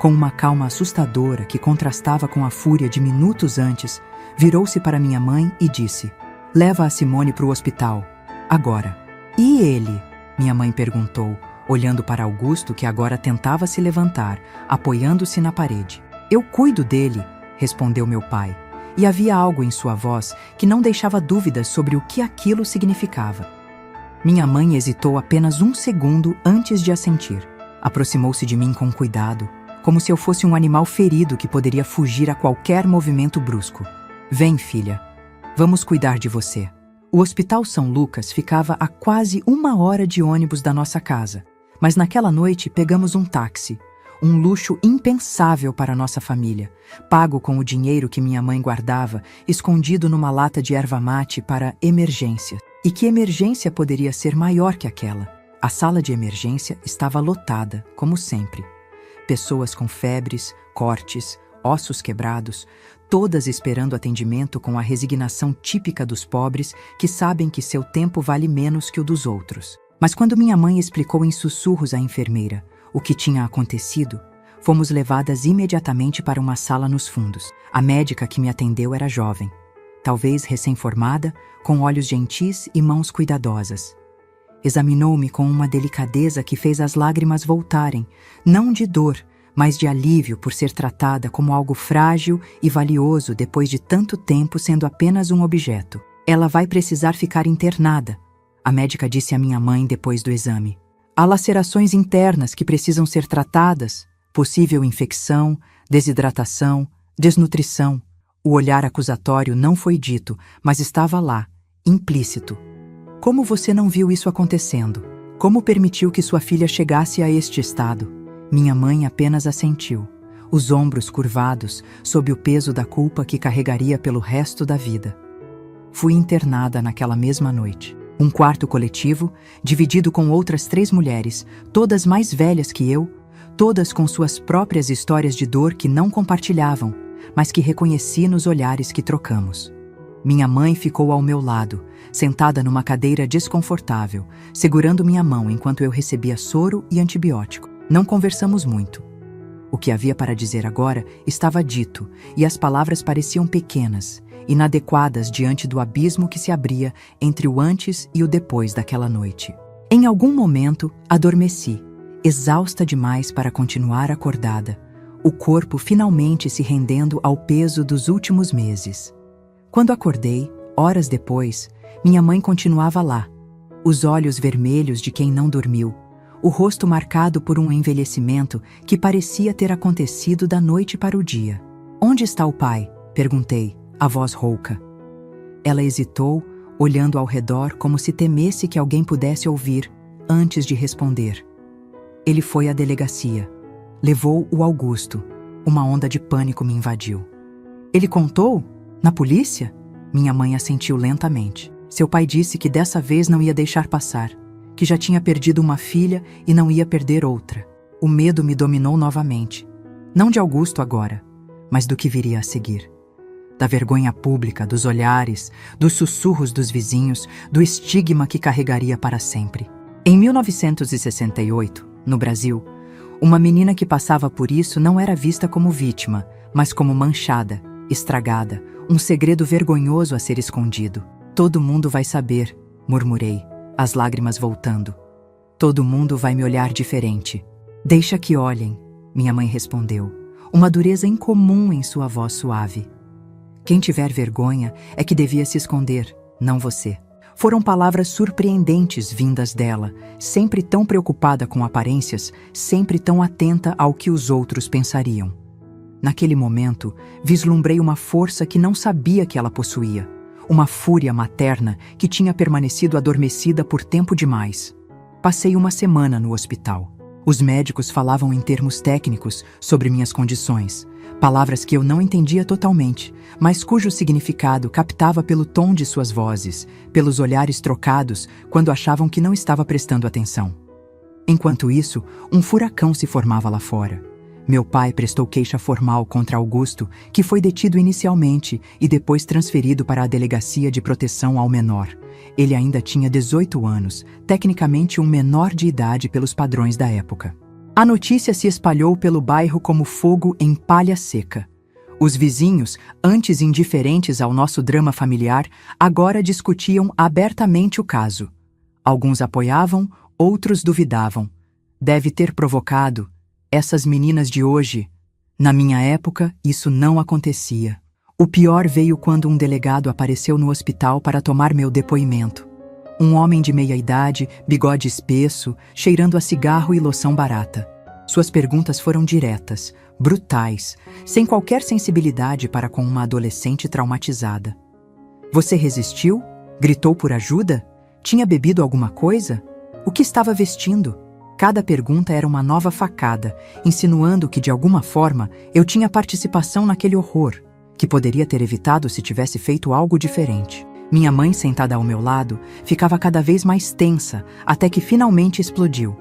Com uma calma assustadora que contrastava com a fúria de minutos antes, virou-se para minha mãe e disse: "Leva a Simone para o hospital. Agora." "E ele?" minha mãe perguntou, olhando para Augusto, que agora tentava se levantar, apoiando-se na parede. "Eu cuido dele", respondeu meu pai, e havia algo em sua voz que não deixava dúvidas sobre o que aquilo significava. Minha mãe hesitou apenas um segundo antes de assentir. Aproximou-se de mim com cuidado, como se eu fosse um animal ferido que poderia fugir a qualquer movimento brusco. "Vem, filha. Vamos cuidar de você." O Hospital São Lucas ficava a quase 1 hora de ônibus da nossa casa, mas naquela noite pegamos um táxi, um luxo impensável para nossa família, pago com o dinheiro que minha mãe guardava, escondido numa lata de erva-mate para emergência. E que emergência poderia ser maior que aquela? A sala de emergência estava lotada, como sempre. Pessoas com febres, cortes, ossos quebrados, todas esperando atendimento com a resignação típica dos pobres que sabem que seu tempo vale menos que o dos outros. Mas quando minha mãe explicou em sussurros à enfermeira o que tinha acontecido, fomos levadas imediatamente para uma sala nos fundos. A médica que me atendeu era jovem, talvez recém-formada, com olhos gentis e mãos cuidadosas. Examinou-me com uma delicadeza que fez as lágrimas voltarem, não de dor, mas de alívio por ser tratada como algo frágil e valioso depois de tanto tempo sendo apenas um objeto. "Ela vai precisar ficar internada", a médica disse à minha mãe depois do exame. "Há lacerações internas que precisam ser tratadas, possível infecção, desidratação, desnutrição." O olhar acusatório não foi dito, mas estava lá, implícito. "Como você não viu isso acontecendo? Como permitiu que sua filha chegasse a este estado?" Minha mãe apenas assentiu, os ombros curvados sob o peso da culpa que carregaria pelo resto da vida. Fui internada naquela mesma noite. Um quarto coletivo, dividido com outras 3 mulheres, todas mais velhas que eu, todas com suas próprias histórias de dor que não compartilhavam, mas que reconheci nos olhares que trocamos. Minha mãe ficou ao meu lado, sentada numa cadeira desconfortável, segurando minha mão enquanto eu recebia soro e antibiótico. Não conversamos muito. O que havia para dizer agora estava dito, e as palavras pareciam pequenas, inadequadas diante do abismo que se abria entre o antes e o depois daquela noite. Em algum momento, adormeci, exausta demais para continuar acordada, o corpo finalmente se rendendo ao peso dos últimos meses. Quando acordei, horas depois, minha mãe continuava lá, os olhos vermelhos de quem não dormiu, o rosto marcado por um envelhecimento que parecia ter acontecido da noite para o dia. "Onde está o pai?" perguntei, a voz rouca. Ela hesitou, olhando ao redor como se temesse que alguém pudesse ouvir, antes de responder. "Ele foi à delegacia. Levou o Augusto." Uma onda de pânico me invadiu. "Ele contou? Na polícia?" Minha mãe assentiu lentamente. Seu pai disse que dessa vez não ia deixar passar, que já tinha perdido uma filha e não ia perder outra. O medo me dominou novamente. Não de Augusto agora, mas do que viria a seguir. Da vergonha pública, dos olhares, dos sussurros dos vizinhos, do estigma que carregaria para sempre. Em 1968, no Brasil, uma menina que passava por isso não era vista como vítima, mas como manchada, estragada, um segredo vergonhoso a ser escondido. Todo mundo vai saber, murmurei, as lágrimas voltando. Todo mundo vai me olhar diferente. Deixa que olhem, minha mãe respondeu, uma dureza incomum em sua voz suave. Quem tiver vergonha é que devia se esconder, não você. Foram palavras surpreendentes vindas dela, sempre tão preocupada com aparências, sempre tão atenta ao que os outros pensariam. Naquele momento, vislumbrei uma força que não sabia que ela possuía, uma fúria materna que tinha permanecido adormecida por tempo demais. Passei uma semana no hospital. Os médicos falavam em termos técnicos sobre minhas condições, palavras que eu não entendia totalmente, mas cujo significado captava pelo tom de suas vozes, pelos olhares trocados quando achavam que não estava prestando atenção. Enquanto isso, um furacão se formava lá fora. Meu pai prestou queixa formal contra Augusto, que foi detido inicialmente e depois transferido para a Delegacia de Proteção ao Menor. Ele ainda tinha 18 anos, tecnicamente um menor de idade pelos padrões da época. A notícia se espalhou pelo bairro como fogo em palha seca. Os vizinhos, antes indiferentes ao nosso drama familiar, agora discutiam abertamente o caso. Alguns apoiavam, outros duvidavam. Deve ter provocado essas meninas de hoje. Na minha época, isso não acontecia. O pior veio quando um delegado apareceu no hospital para tomar meu depoimento. Um homem de meia idade, bigode espesso, cheirando a cigarro e loção barata. Suas perguntas foram diretas, brutais, sem qualquer sensibilidade para com uma adolescente traumatizada. Você resistiu? Gritou por ajuda? Tinha bebido alguma coisa? O que estava vestindo? Cada pergunta era uma nova facada, insinuando que, de alguma forma, eu tinha participação naquele horror, que poderia ter evitado se tivesse feito algo diferente. Minha mãe, sentada ao meu lado, ficava cada vez mais tensa, até que finalmente explodiu.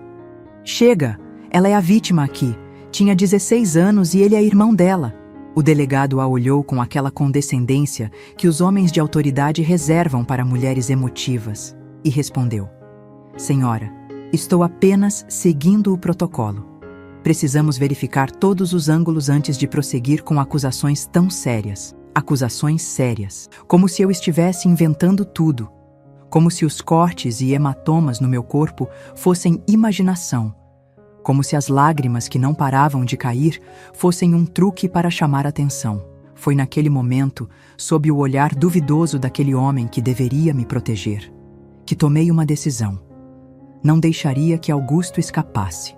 Chega! Ela é a vítima aqui. Tinha 16 anos e ele é irmão dela. O delegado a olhou com aquela condescendência que os homens de autoridade reservam para mulheres emotivas, e respondeu: Senhora, estou apenas seguindo o protocolo. Precisamos verificar todos os ângulos antes de prosseguir com acusações tão sérias. Acusações sérias. Como se eu estivesse inventando tudo. Como se os cortes e hematomas no meu corpo fossem imaginação. Como se as lágrimas que não paravam de cair fossem um truque para chamar atenção. Foi naquele momento, sob o olhar duvidoso daquele homem que deveria me proteger, que tomei uma decisão. Não deixaria que Augusto escapasse.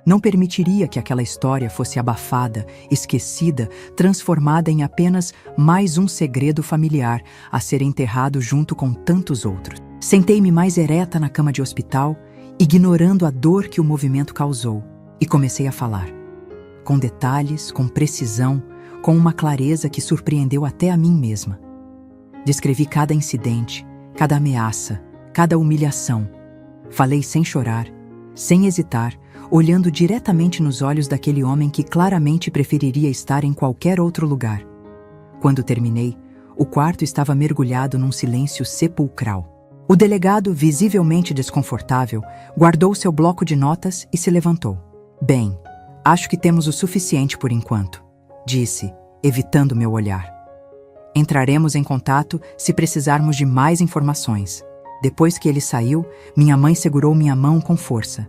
Não permitiria que aquela história fosse abafada, esquecida, transformada em apenas mais um segredo familiar a ser enterrado junto com tantos outros. Sentei-me mais ereta na cama de hospital, ignorando a dor que o movimento causou, e comecei a falar. Com detalhes, com precisão, com uma clareza que surpreendeu até a mim mesma. Descrevi cada incidente, cada ameaça, cada humilhação. Falei sem chorar, sem hesitar, olhando diretamente nos olhos daquele homem que claramente preferiria estar em qualquer outro lugar. Quando terminei, o quarto estava mergulhado num silêncio sepulcral. O delegado, visivelmente desconfortável, guardou seu bloco de notas e se levantou. Bem, acho que temos o suficiente por enquanto, disse, evitando meu olhar. Entraremos em contato se precisarmos de mais informações. Depois que ele saiu, minha mãe segurou minha mão com força.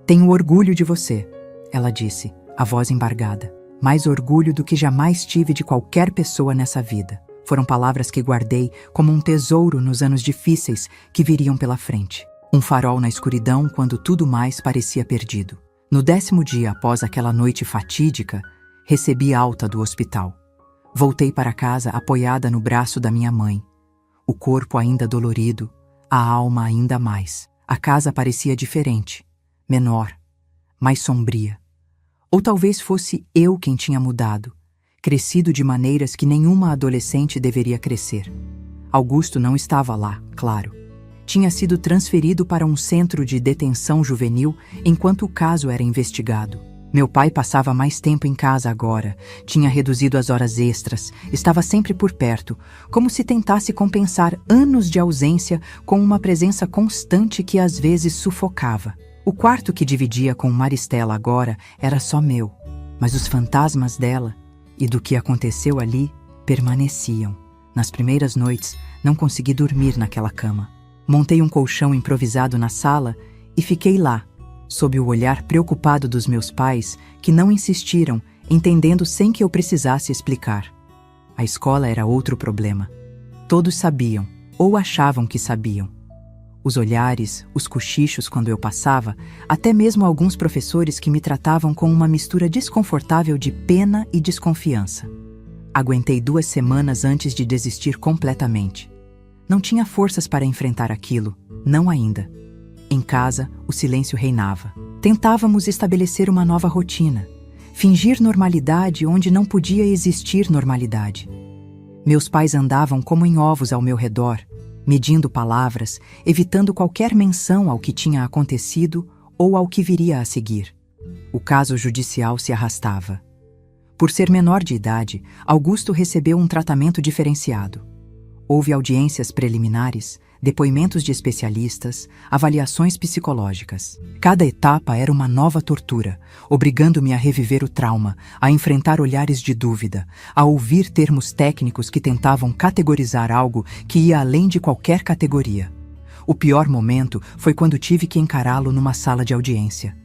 Tenho orgulho de você, ela disse, a voz embargada. Mais orgulho do que jamais tive de qualquer pessoa nessa vida. Foram palavras que guardei como um tesouro nos anos difíceis que viriam pela frente. Um farol na escuridão quando tudo mais parecia perdido. No 10º dia após aquela noite fatídica, recebi alta do hospital. Voltei para casa apoiada no braço da minha mãe. O corpo ainda dolorido, a alma ainda mais. A casa parecia diferente, menor, mais sombria. Ou talvez fosse eu quem tinha mudado. Crescido de maneiras que nenhuma adolescente deveria crescer. Augusto não estava lá, claro. Tinha sido transferido para um centro de detenção juvenil enquanto o caso era investigado. Meu pai passava mais tempo em casa agora, tinha reduzido as horas extras, estava sempre por perto, como se tentasse compensar anos de ausência com uma presença constante que às vezes sufocava. O quarto que dividia com Maristela agora era só meu, mas os fantasmas dela e do que aconteceu ali permaneciam. Nas primeiras noites, não consegui dormir naquela cama. Montei um colchão improvisado na sala e fiquei lá, sob o olhar preocupado dos meus pais, que não insistiram, entendendo sem que eu precisasse explicar. A escola era outro problema. Todos sabiam, ou achavam que sabiam. Os olhares, os cochichos quando eu passava, até mesmo alguns professores que me tratavam com uma mistura desconfortável de pena e desconfiança. Aguentei 2 semanas antes de desistir completamente. Não tinha forças para enfrentar aquilo, não ainda. Em casa, o silêncio reinava. Tentávamos estabelecer uma nova rotina, fingir normalidade onde não podia existir normalidade. Meus pais andavam como em ovos ao meu redor, medindo palavras, evitando qualquer menção ao que tinha acontecido ou ao que viria a seguir. O caso judicial se arrastava. Por ser menor de idade, Augusto recebeu um tratamento diferenciado. Houve audiências preliminares, depoimentos de especialistas, avaliações psicológicas. Cada etapa era uma nova tortura, obrigando-me a reviver o trauma, a enfrentar olhares de dúvida, a ouvir termos técnicos que tentavam categorizar algo que ia além de qualquer categoria. O pior momento foi quando tive que encará-lo numa sala de audiência.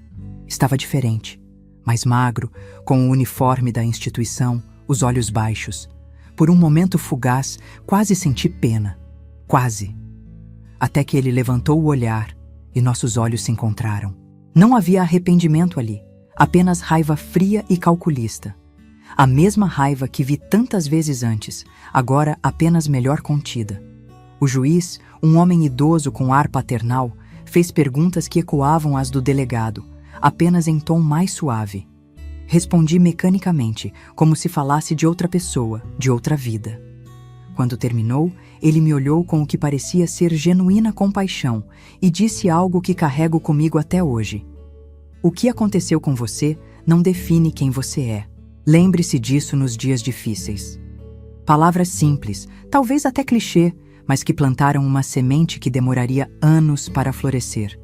Estava diferente, mais magro, com o uniforme da instituição, os olhos baixos. Por um momento fugaz, quase senti pena. Quase. Até que ele levantou o olhar e nossos olhos se encontraram. Não havia arrependimento ali, apenas raiva fria e calculista. A mesma raiva que vi tantas vezes antes, agora apenas melhor contida. O juiz, um homem idoso com ar paternal, fez perguntas que ecoavam as do delegado, apenas em tom mais suave. Respondi mecanicamente, como se falasse de outra pessoa, de outra vida. Quando terminou, ele me olhou com o que parecia ser genuína compaixão e disse algo que carrego comigo até hoje. O que aconteceu com você não define quem você é. Lembre-se disso nos dias difíceis. Palavras simples, talvez até clichê, mas que plantaram uma semente que demoraria anos para florescer.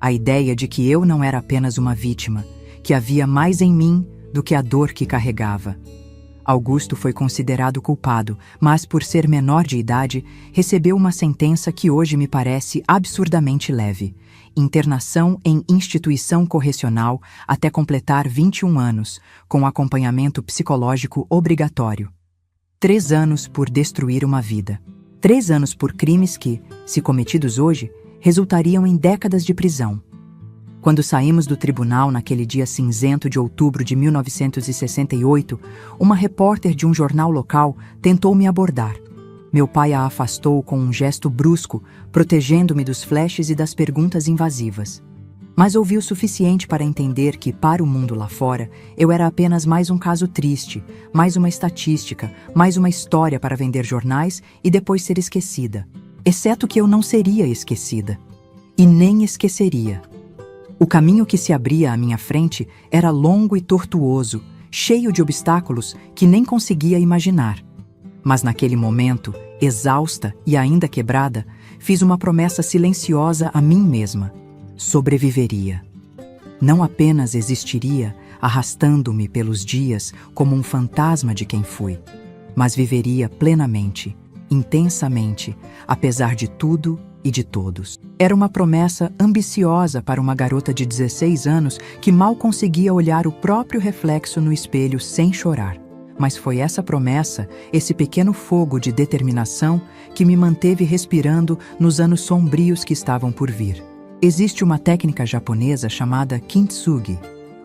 A ideia de que eu não era apenas uma vítima, que havia mais em mim do que a dor que carregava. Augusto foi considerado culpado, mas por ser menor de idade, recebeu uma sentença que hoje me parece absurdamente leve. Internação em instituição correcional até completar 21 anos, com acompanhamento psicológico obrigatório. 3 anos por destruir uma vida. 3 anos por crimes que, se cometidos hoje, resultariam em décadas de prisão. Quando saímos do tribunal naquele dia cinzento de outubro de 1968, uma repórter de um jornal local tentou me abordar. Meu pai a afastou com um gesto brusco, protegendo-me dos flashes e das perguntas invasivas. Mas ouvi o suficiente para entender que, para o mundo lá fora, eu era apenas mais um caso triste, mais uma estatística, mais uma história para vender jornais e depois ser esquecida. Exceto que eu não seria esquecida. E nem esqueceria. O caminho que se abria à minha frente era longo e tortuoso, cheio de obstáculos que nem conseguia imaginar. Mas naquele momento, exausta e ainda quebrada, fiz uma promessa silenciosa a mim mesma. Sobreviveria. Não apenas existiria, arrastando-me pelos dias como um fantasma de quem fui, mas viveria plenamente, intensamente, apesar de tudo e de todos. Era uma promessa ambiciosa para uma garota de 16 anos que mal conseguia olhar o próprio reflexo no espelho sem chorar. Mas foi essa promessa, esse pequeno fogo de determinação, que me manteve respirando nos anos sombrios que estavam por vir. Existe uma técnica japonesa chamada kintsugi,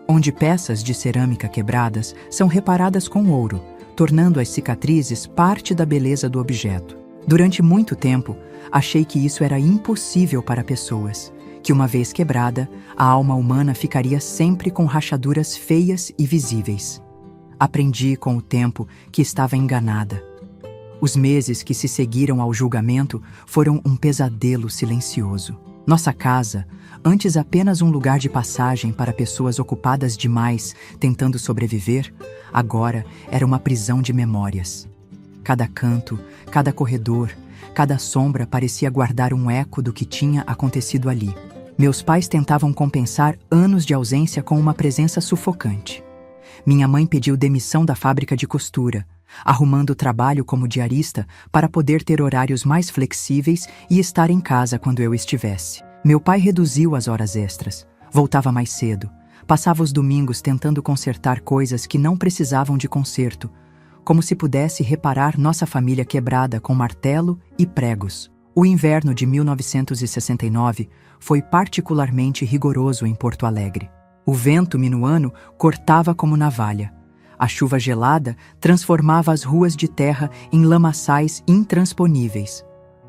onde peças de cerâmica quebradas são reparadas com ouro, tornando as cicatrizes parte da beleza do objeto. Durante muito tempo, achei que isso era impossível para pessoas, que uma vez quebrada, a alma humana ficaria sempre com rachaduras feias e visíveis. Aprendi com o tempo que estava enganada. Os meses que se seguiram ao julgamento foram um pesadelo silencioso. Nossa casa, antes apenas um lugar de passagem para pessoas ocupadas demais tentando sobreviver, agora era uma prisão de memórias. Cada canto, cada corredor, cada sombra parecia guardar um eco do que tinha acontecido ali. Meus pais tentavam compensar anos de ausência com uma presença sufocante. Minha mãe pediu demissão da fábrica de costura, arrumando trabalho como diarista para poder ter horários mais flexíveis e estar em casa quando eu estivesse. Meu pai reduziu as horas extras, voltava mais cedo, passava os domingos tentando consertar coisas que não precisavam de conserto, como se pudesse reparar nossa família quebrada com martelo e pregos. O inverno de 1969 foi particularmente rigoroso em Porto Alegre. O vento minuano cortava como navalha. A chuva gelada transformava as ruas de terra em lamaçais intransponíveis.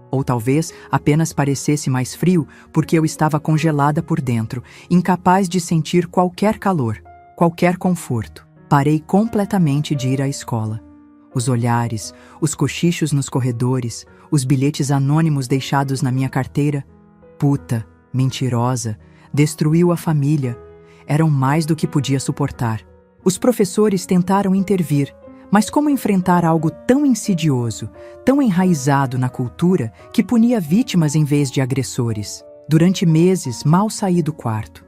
Ou talvez apenas parecesse mais frio porque eu estava congelada por dentro, incapaz de sentir qualquer calor, qualquer conforto. Parei completamente de ir à escola. Os olhares, os cochichos nos corredores, os bilhetes anônimos deixados na minha carteira. Puta, mentirosa, destruiu a família. Eram mais do que podia suportar. Os professores tentaram intervir, mas como enfrentar algo tão insidioso, tão enraizado na cultura, que punia vítimas em vez de agressores? Durante meses, mal saí do quarto.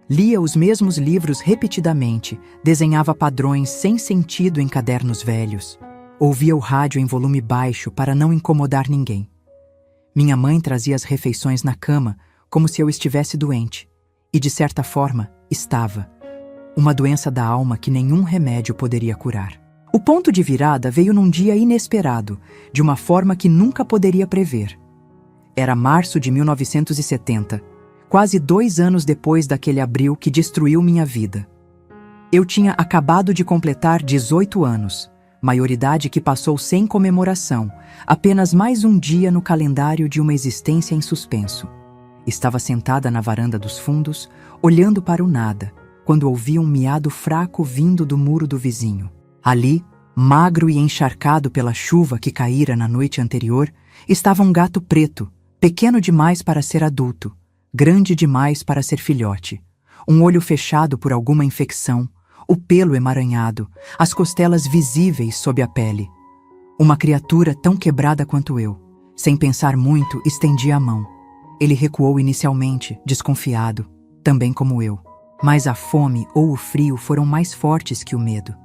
Lia os mesmos livros repetidamente, desenhava padrões sem sentido em cadernos velhos. Ouvia o rádio em volume baixo para não incomodar ninguém. Minha mãe trazia as refeições na cama, como se eu estivesse doente. E, de certa forma, estava. Uma doença da alma que nenhum remédio poderia curar. O ponto de virada veio num dia inesperado, de uma forma que nunca poderia prever. Era março de 1970, quase 2 anos depois daquele abril que destruiu minha vida. Eu tinha acabado de completar 18 anos, maioridade que passou sem comemoração, apenas mais um dia no calendário de uma existência em suspenso. Estava sentada na varanda dos fundos, olhando para o nada, quando ouvi um miado fraco vindo do muro do vizinho. Ali, magro e encharcado pela chuva que caíra na noite anterior, estava um gato preto, pequeno demais para ser adulto, grande demais para ser filhote. Um olho fechado por alguma infecção, o pelo emaranhado, as costelas visíveis sob a pele. Uma criatura tão quebrada quanto eu. Sem pensar muito, estendi a mão. Ele recuou inicialmente, desconfiado, também como eu. Mas a fome ou o frio foram mais fortes que o medo.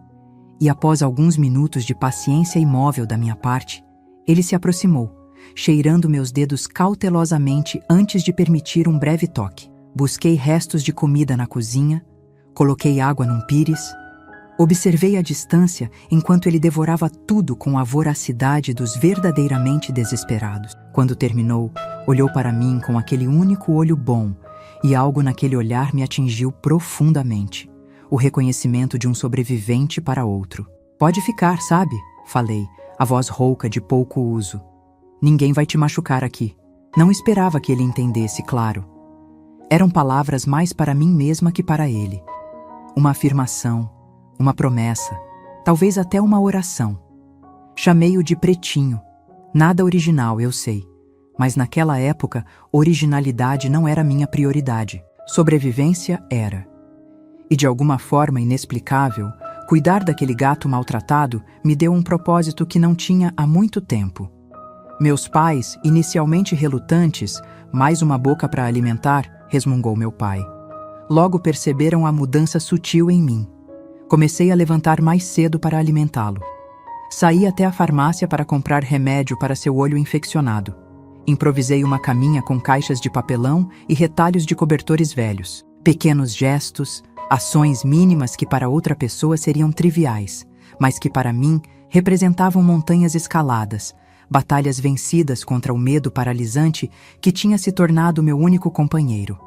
E após alguns minutos de paciência imóvel da minha parte, ele se aproximou, cheirando meus dedos cautelosamente antes de permitir um breve toque. Busquei restos de comida na cozinha, coloquei água num pires, observei a distância enquanto ele devorava tudo com a voracidade dos verdadeiramente desesperados. Quando terminou, olhou para mim com aquele único olho bom, e algo naquele olhar me atingiu profundamente. O reconhecimento de um sobrevivente para outro. "Pode ficar, sabe?", falei, a voz rouca de pouco uso. "Ninguém vai te machucar aqui." Não esperava que ele entendesse, claro. Eram palavras mais para mim mesma que para ele. Uma afirmação, uma promessa, talvez até uma oração. Chamei-o de Pretinho. Nada original, eu sei. Mas naquela época, originalidade não era minha prioridade. Sobrevivência era. E de alguma forma inexplicável, cuidar daquele gato maltratado me deu um propósito que não tinha há muito tempo. Meus pais, inicialmente relutantes, mais uma boca para alimentar, resmungou meu pai. Logo perceberam a mudança sutil em mim. Comecei a levantar mais cedo para alimentá-lo. Saí até a farmácia para comprar remédio para seu olho infeccionado. Improvisei uma caminha com caixas de papelão e retalhos de cobertores velhos. Pequenos gestos, ações mínimas que para outra pessoa seriam triviais, mas que para mim representavam montanhas escaladas, batalhas vencidas contra o medo paralisante que tinha se tornado meu único companheiro.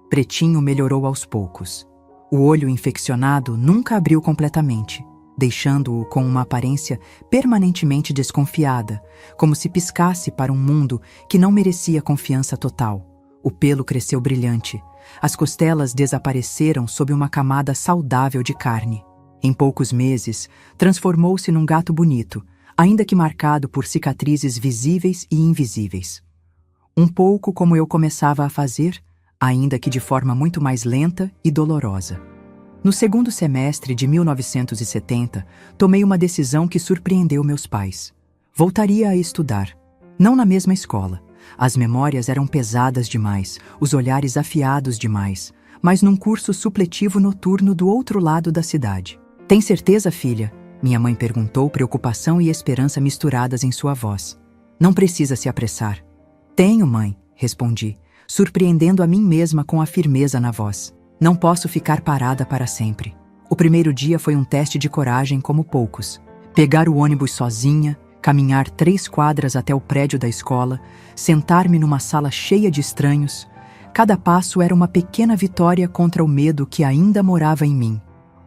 Pretinho melhorou aos poucos. O olho infeccionado nunca abriu completamente, deixando-o com uma aparência permanentemente desconfiada, como se piscasse para um mundo que não merecia confiança total. O pelo cresceu brilhante. As costelas desapareceram sob uma camada saudável de carne. Em poucos meses, transformou-se num gato bonito, ainda que marcado por cicatrizes visíveis e invisíveis. Um pouco como eu começava a fazer ainda que de forma muito mais lenta e dolorosa. No segundo semestre de 1970, tomei uma decisão que surpreendeu meus pais. Voltaria a estudar. Não na mesma escola. As memórias eram pesadas demais, os olhares afiados demais, mas num curso supletivo noturno do outro lado da cidade. Tem certeza, filha? Minha mãe perguntou, preocupação e esperança misturadas em sua voz. Não precisa se apressar. Tenho, mãe, respondi, surpreendendo a mim mesma com a firmeza na voz. Não posso ficar parada para sempre. O primeiro dia foi um teste de coragem como poucos. Pegar o ônibus sozinha, caminhar 3 quadras até o prédio da escola, sentar-me numa sala cheia de estranhos. Cada passo era uma pequena vitória contra o medo que ainda morava em mim.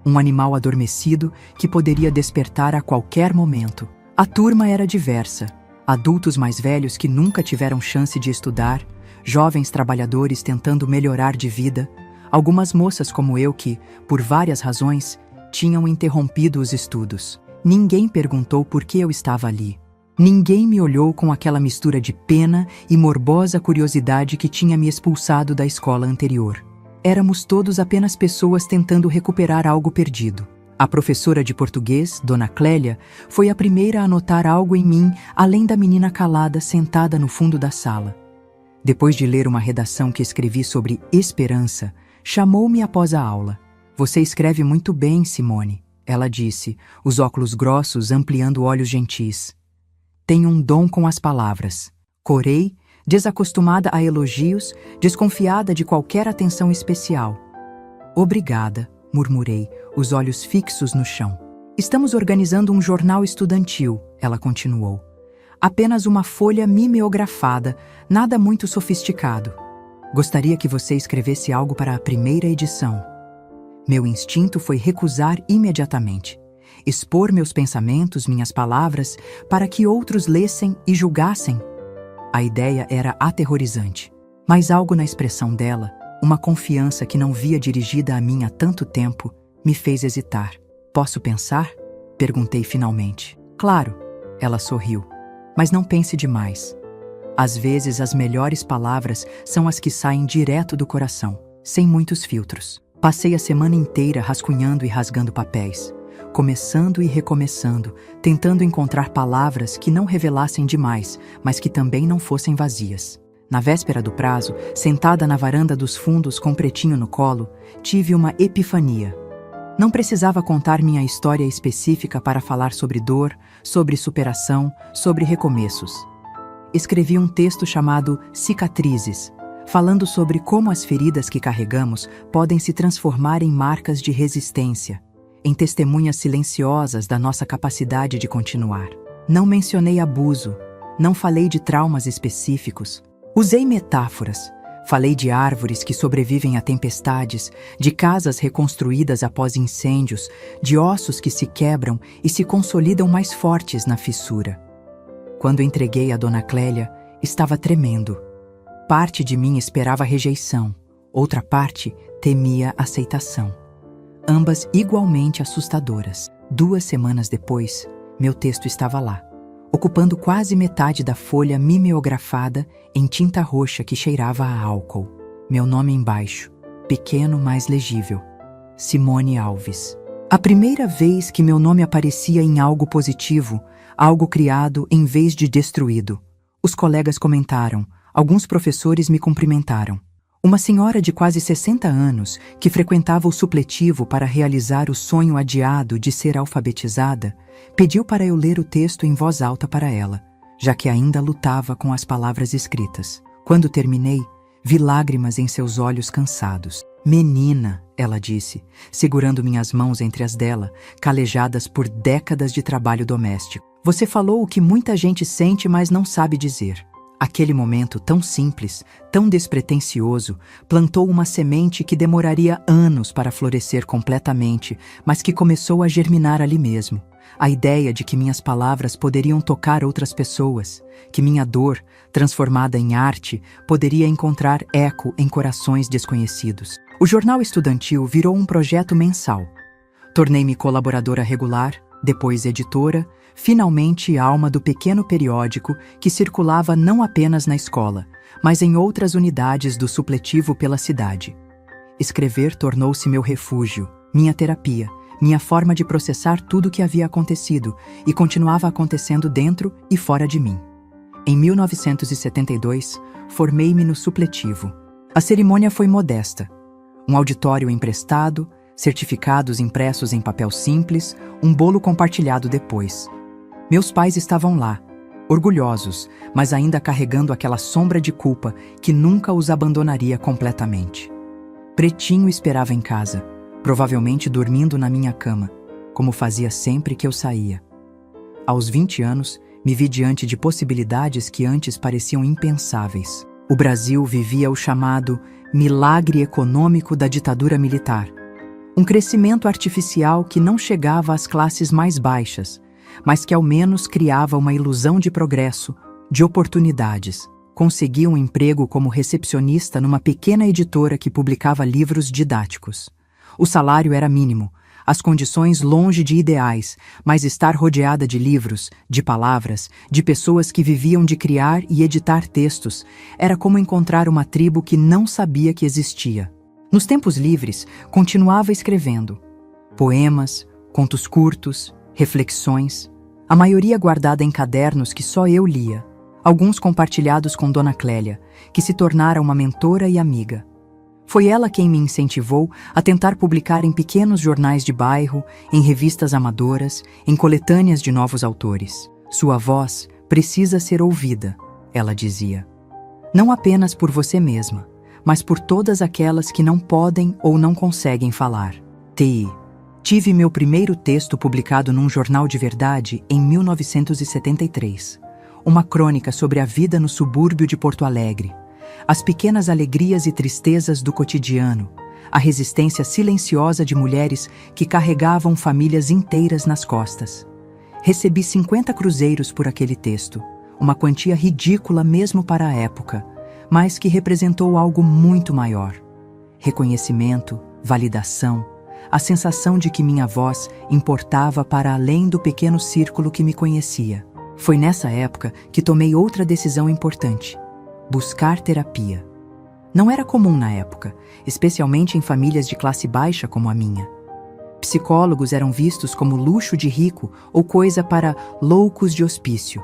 Um animal adormecido que poderia despertar a qualquer momento. A turma era diversa. Adultos mais velhos que nunca tiveram chance de estudar, jovens trabalhadores tentando melhorar de vida, algumas moças como eu que, por várias razões, tinham interrompido os estudos. Ninguém perguntou por que eu estava ali. Ninguém me olhou com aquela mistura de pena e morbosa curiosidade que tinha me expulsado da escola anterior. Éramos todos apenas pessoas tentando recuperar algo perdido. A professora de português, Dona Clélia, foi a primeira a notar algo em mim, além da menina calada sentada no fundo da sala. Depois de ler uma redação que escrevi sobre esperança, chamou-me após a aula. Você escreve muito bem, Simone, ela disse, os óculos grossos ampliando olhos gentis. Tenho um dom com as palavras. Corei, desacostumada a elogios, desconfiada de qualquer atenção especial. Obrigada, murmurei, os olhos fixos no chão. Estamos organizando um jornal estudantil, ela continuou. Apenas uma folha mimeografada, nada muito sofisticado. Gostaria que você escrevesse algo para a primeira edição. Meu instinto foi recusar imediatamente. Expor meus pensamentos, minhas palavras, para que outros lessem e julgassem. A ideia era aterrorizante, mas algo na expressão dela, uma confiança que não via dirigida a mim há tanto tempo, me fez hesitar. Posso pensar? Perguntei finalmente. Claro, ela sorriu. Mas não pense demais. Às vezes as melhores palavras são as que saem direto do coração, sem muitos filtros. Passei a semana inteira rascunhando e rasgando papéis, começando e recomeçando, tentando encontrar palavras que não revelassem demais, mas que também não fossem vazias. Na véspera do prazo, sentada na varanda dos fundos com Pretinho no colo, tive uma epifania. Não precisava contar minha história específica para falar sobre dor, sobre superação, sobre recomeços. Escrevi um texto chamado Cicatrizes, falando sobre como as feridas que carregamos podem se transformar em marcas de resistência, em testemunhas silenciosas da nossa capacidade de continuar. Não mencionei abuso, não falei de traumas específicos. Usei metáforas. Falei de árvores que sobrevivem a tempestades, de casas reconstruídas após incêndios, de ossos que se quebram e se consolidam mais fortes na fissura. Quando entreguei a Dona Clélia, estava tremendo. Parte de mim esperava rejeição, outra parte temia aceitação. Ambas igualmente assustadoras. 2 semanas depois, meu texto estava lá, ocupando quase metade da folha mimeografada em tinta roxa que cheirava a álcool. Meu nome embaixo, pequeno, mas legível. Simone Alves. A primeira vez que meu nome aparecia em algo positivo, algo criado em vez de destruído. Os colegas comentaram, alguns professores me cumprimentaram. Uma senhora de quase 60 anos, que frequentava o supletivo para realizar o sonho adiado de ser alfabetizada, pediu para eu ler o texto em voz alta para ela, já que ainda lutava com as palavras escritas. Quando terminei, vi lágrimas em seus olhos cansados. Menina, ela disse, segurando minhas mãos entre as dela, calejadas por décadas de trabalho doméstico. Você falou o que muita gente sente, mas não sabe dizer. Aquele momento tão simples, tão despretensioso, plantou uma semente que demoraria anos para florescer completamente, mas que começou a germinar ali mesmo. A ideia de que minhas palavras poderiam tocar outras pessoas, que minha dor, transformada em arte, poderia encontrar eco em corações desconhecidos. O jornal estudantil virou um projeto mensal. Tornei-me colaboradora regular, depois editora, finalmente alma do pequeno periódico que circulava não apenas na escola, mas em outras unidades do supletivo pela cidade. Escrever tornou-se meu refúgio, minha terapia, minha forma de processar tudo o que havia acontecido e continuava acontecendo dentro e fora de mim. Em 1972, formei-me no supletivo. A cerimônia foi modesta. Um auditório emprestado, certificados impressos em papel simples, um bolo compartilhado depois. Meus pais estavam lá, orgulhosos, mas ainda carregando aquela sombra de culpa que nunca os abandonaria completamente. Pretinho esperava em casa, provavelmente dormindo na minha cama, como fazia sempre que eu saía. Aos 20 anos, me vi diante de possibilidades que antes pareciam impensáveis. O Brasil vivia o chamado milagre econômico da ditadura militar. Um crescimento artificial que não chegava às classes mais baixas, mas que ao menos criava uma ilusão de progresso, de oportunidades. Consegui um emprego como recepcionista numa pequena editora que publicava livros didáticos. O salário era mínimo, as condições longe de ideais, mas estar rodeada de livros, de palavras, de pessoas que viviam de criar e editar textos, era como encontrar uma tribo que não sabia que existia. Nos tempos livres, continuava escrevendo. Poemas, contos curtos, reflexões, a maioria guardada em cadernos que só eu lia, alguns compartilhados com Dona Clélia, que se tornara uma mentora e amiga. Foi ela quem me incentivou a tentar publicar em pequenos jornais de bairro, em revistas amadoras, em coletâneas de novos autores. Sua voz precisa ser ouvida, ela dizia. Não apenas por você mesma, mas por todas aquelas que não podem ou não conseguem falar. Tive meu primeiro texto publicado num jornal de verdade em 1973. Uma crônica sobre a vida no subúrbio de Porto Alegre. As pequenas alegrias e tristezas do cotidiano, a resistência silenciosa de mulheres que carregavam famílias inteiras nas costas. Recebi 50 cruzeiros por aquele texto, uma quantia ridícula mesmo para a época, mas que representou algo muito maior. Reconhecimento, validação, a sensação de que minha voz importava para além do pequeno círculo que me conhecia. Foi nessa época que tomei outra decisão importante: buscar terapia. Não era comum na época, especialmente em famílias de classe baixa como a minha. Psicólogos eram vistos como luxo de rico ou coisa para loucos de hospício.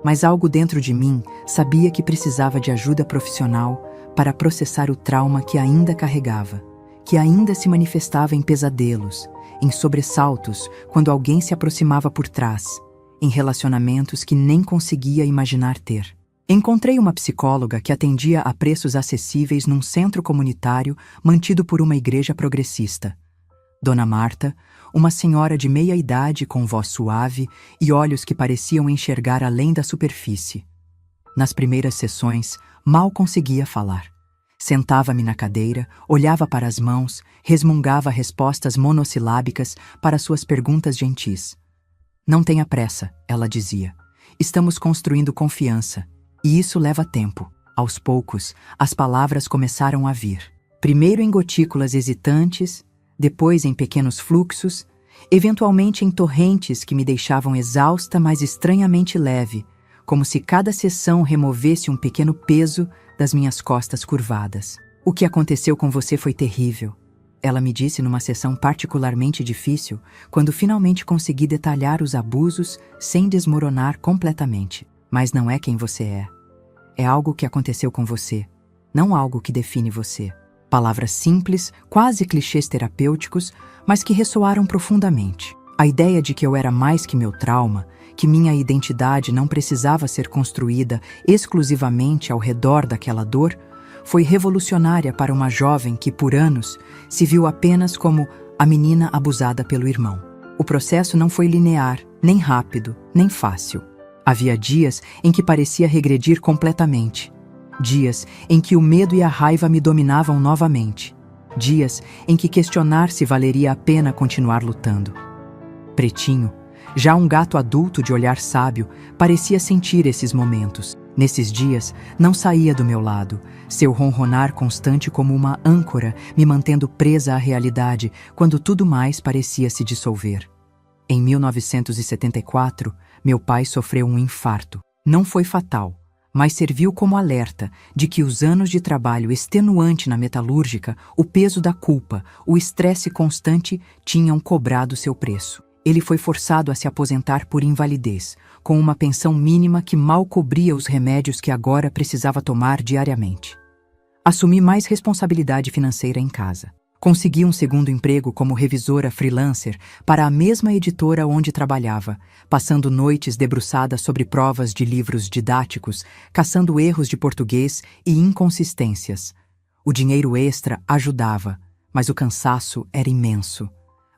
Mas algo dentro de mim sabia que precisava de ajuda profissional para processar o trauma que ainda carregava, que ainda se manifestava em pesadelos, em sobressaltos quando alguém se aproximava por trás, em relacionamentos que nem conseguia imaginar ter. Encontrei uma psicóloga que atendia a preços acessíveis num centro comunitário mantido por uma igreja progressista. Dona Marta, uma senhora de meia idade com voz suave e olhos que pareciam enxergar além da superfície. Nas primeiras sessões, mal conseguia falar. Sentava-me na cadeira, olhava para as mãos, resmungava respostas monossilábicas para suas perguntas gentis. Não tenha pressa, ela dizia. Estamos construindo confiança. E isso leva tempo. Aos poucos, as palavras começaram a vir. Primeiro em gotículas hesitantes, depois em pequenos fluxos, eventualmente em torrentes que me deixavam exausta, mas estranhamente leve, como se cada sessão removesse um pequeno peso das minhas costas curvadas. O que aconteceu com você foi terrível, ela me disse numa sessão particularmente difícil, quando finalmente consegui detalhar os abusos sem desmoronar completamente. Mas não é quem você é. É algo que aconteceu com você, não algo que define você. Palavras simples, quase clichês terapêuticos, mas que ressoaram profundamente. A ideia de que eu era mais que meu trauma, que minha identidade não precisava ser construída exclusivamente ao redor daquela dor, foi revolucionária para uma jovem que, por anos, se viu apenas como a menina abusada pelo irmão. O processo não foi linear, nem rápido, nem fácil. Havia dias em que parecia regredir completamente. Dias em que o medo e a raiva me dominavam novamente. Dias em que questionar se valeria a pena continuar lutando. Pretinho, já um gato adulto de olhar sábio, parecia sentir esses momentos. Nesses dias, não saía do meu lado, seu ronronar constante como uma âncora, me mantendo presa à realidade, quando tudo mais parecia se dissolver. Em 1974, meu pai sofreu um infarto. Não foi fatal, mas serviu como alerta de que os anos de trabalho extenuante na metalúrgica, o peso da culpa, o estresse constante tinham cobrado seu preço. Ele foi forçado a se aposentar por invalidez, com uma pensão mínima que mal cobria os remédios que agora precisava tomar diariamente. Assumi mais responsabilidade financeira em casa. Consegui um segundo emprego como revisora freelancer para a mesma editora onde trabalhava, passando noites debruçada sobre provas de livros didáticos, caçando erros de português e inconsistências. O dinheiro extra ajudava, mas o cansaço era imenso.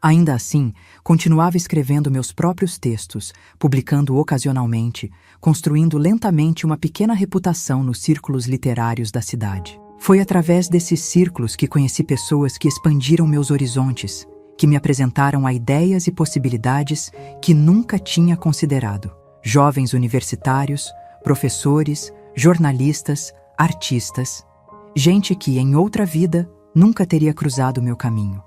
Ainda assim, continuava escrevendo meus próprios textos, publicando ocasionalmente, construindo lentamente uma pequena reputação nos círculos literários da cidade. Foi através desses círculos que conheci pessoas que expandiram meus horizontes, que me apresentaram a ideias e possibilidades que nunca tinha considerado. Jovens universitários, professores, jornalistas, artistas, gente que, em outra vida, nunca teria cruzado meu caminho.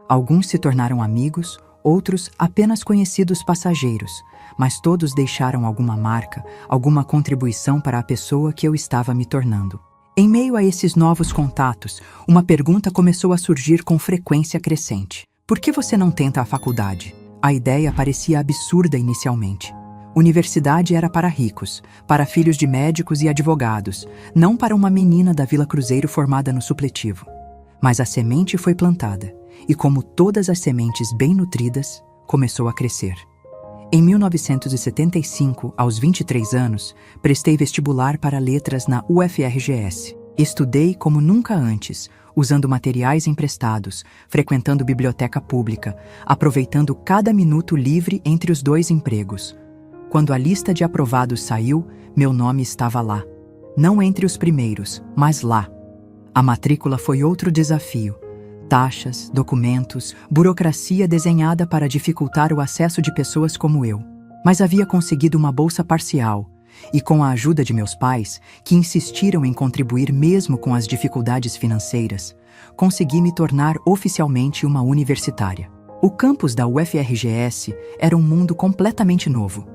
Alguns se tornaram amigos, outros apenas conhecidos passageiros, mas todos deixaram alguma marca, alguma contribuição para a pessoa que eu estava me tornando. Em meio a esses novos contatos, uma pergunta começou a surgir com frequência crescente. Por que você não tenta a faculdade? A ideia parecia absurda inicialmente. Universidade era para ricos, para filhos de médicos e advogados, não para uma menina da Vila Cruzeiro formada no supletivo. Mas a semente foi plantada, e como todas as sementes bem nutridas, começou a crescer. Em 1975, aos 23 anos, prestei vestibular para letras na UFRGS. Estudei como nunca antes, usando materiais emprestados, frequentando biblioteca pública, aproveitando cada minuto livre entre os 2 empregos. Quando a lista de aprovados saiu, meu nome estava lá. Não entre os primeiros, mas lá. A matrícula foi outro desafio. Taxas, documentos, burocracia desenhada para dificultar o acesso de pessoas como eu. Mas havia conseguido uma bolsa parcial, e com a ajuda de meus pais, que insistiram em contribuir mesmo com as dificuldades financeiras, consegui me tornar oficialmente uma universitária. O campus da UFRGS era um mundo completamente novo.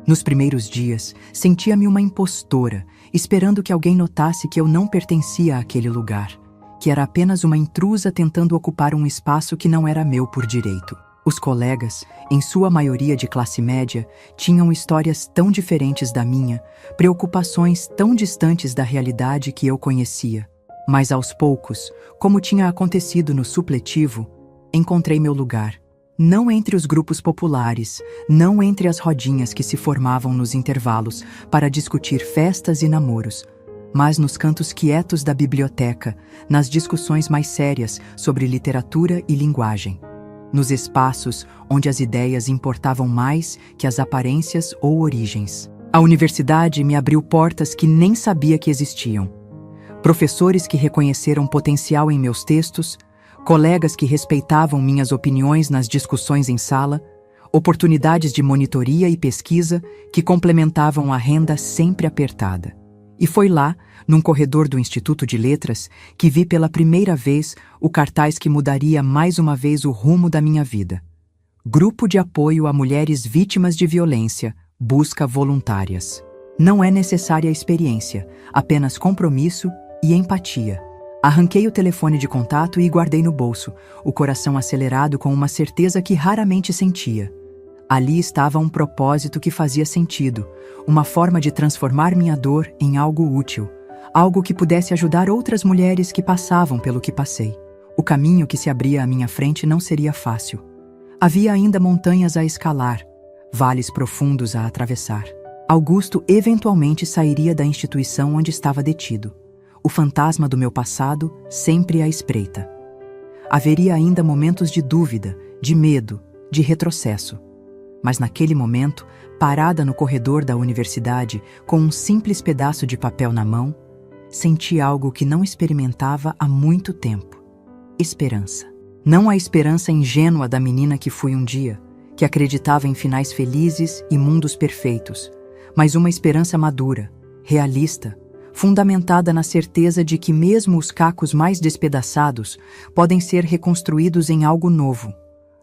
Nos primeiros dias, sentia-me uma impostora, esperando que alguém notasse que eu não pertencia àquele lugar, que era apenas uma intrusa tentando ocupar um espaço que não era meu por direito. Os colegas, em sua maioria de classe média, tinham histórias tão diferentes da minha, preocupações tão distantes da realidade que eu conhecia. Mas aos poucos, como tinha acontecido no supletivo, encontrei meu lugar. Não entre os grupos populares, não entre as rodinhas que se formavam nos intervalos para discutir festas e namoros, mas nos cantos quietos da biblioteca, nas discussões mais sérias sobre literatura e linguagem, nos espaços onde as ideias importavam mais que as aparências ou origens. A universidade me abriu portas que nem sabia que existiam. Professores que reconheceram potencial em meus textos, colegas que respeitavam minhas opiniões nas discussões em sala, oportunidades de monitoria e pesquisa que complementavam a renda sempre apertada. E foi lá, num corredor do Instituto de Letras, que vi pela primeira vez o cartaz que mudaria mais uma vez o rumo da minha vida. Grupo de apoio a mulheres vítimas de violência, busca voluntárias. Não é necessária experiência, apenas compromisso e empatia. Arranquei o telefone de contato e guardei no bolso, o coração acelerado com uma certeza que raramente sentia. Ali estava um propósito que fazia sentido, uma forma de transformar minha dor em algo útil, algo que pudesse ajudar outras mulheres que passavam pelo que passei. O caminho que se abria à minha frente não seria fácil. Havia ainda montanhas a escalar, vales profundos a atravessar. Augusto eventualmente sairia da instituição onde estava detido. O fantasma do meu passado sempre à espreita. Haveria ainda momentos de dúvida, de medo, de retrocesso. Mas naquele momento, parada no corredor da universidade, com um simples pedaço de papel na mão, senti algo que não experimentava há muito tempo. Esperança. Não a esperança ingênua da menina que fui um dia, que acreditava em finais felizes e mundos perfeitos, mas uma esperança madura, realista, fundamentada na certeza de que mesmo os cacos mais despedaçados podem ser reconstruídos em algo novo,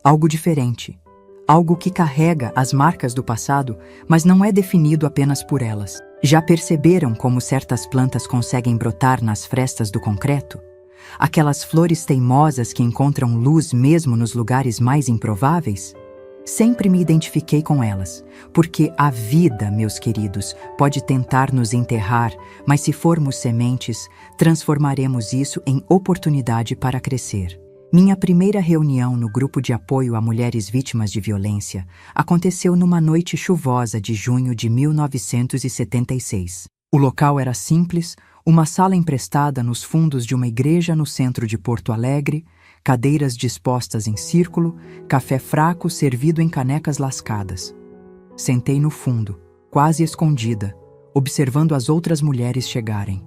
algo diferente, algo que carrega as marcas do passado, mas não é definido apenas por elas. Já perceberam como certas plantas conseguem brotar nas frestas do concreto? Aquelas flores teimosas que encontram luz mesmo nos lugares mais improváveis? Sempre me identifiquei com elas, porque a vida, meus queridos, pode tentar nos enterrar, mas se formos sementes, transformaremos isso em oportunidade para crescer. Minha primeira reunião no grupo de apoio a mulheres vítimas de violência aconteceu numa noite chuvosa de junho de 1976. O local era simples, uma sala emprestada nos fundos de uma igreja no centro de Porto Alegre, cadeiras dispostas em círculo, café fraco servido em canecas lascadas. Sentei no fundo, quase escondida, observando as outras mulheres chegarem.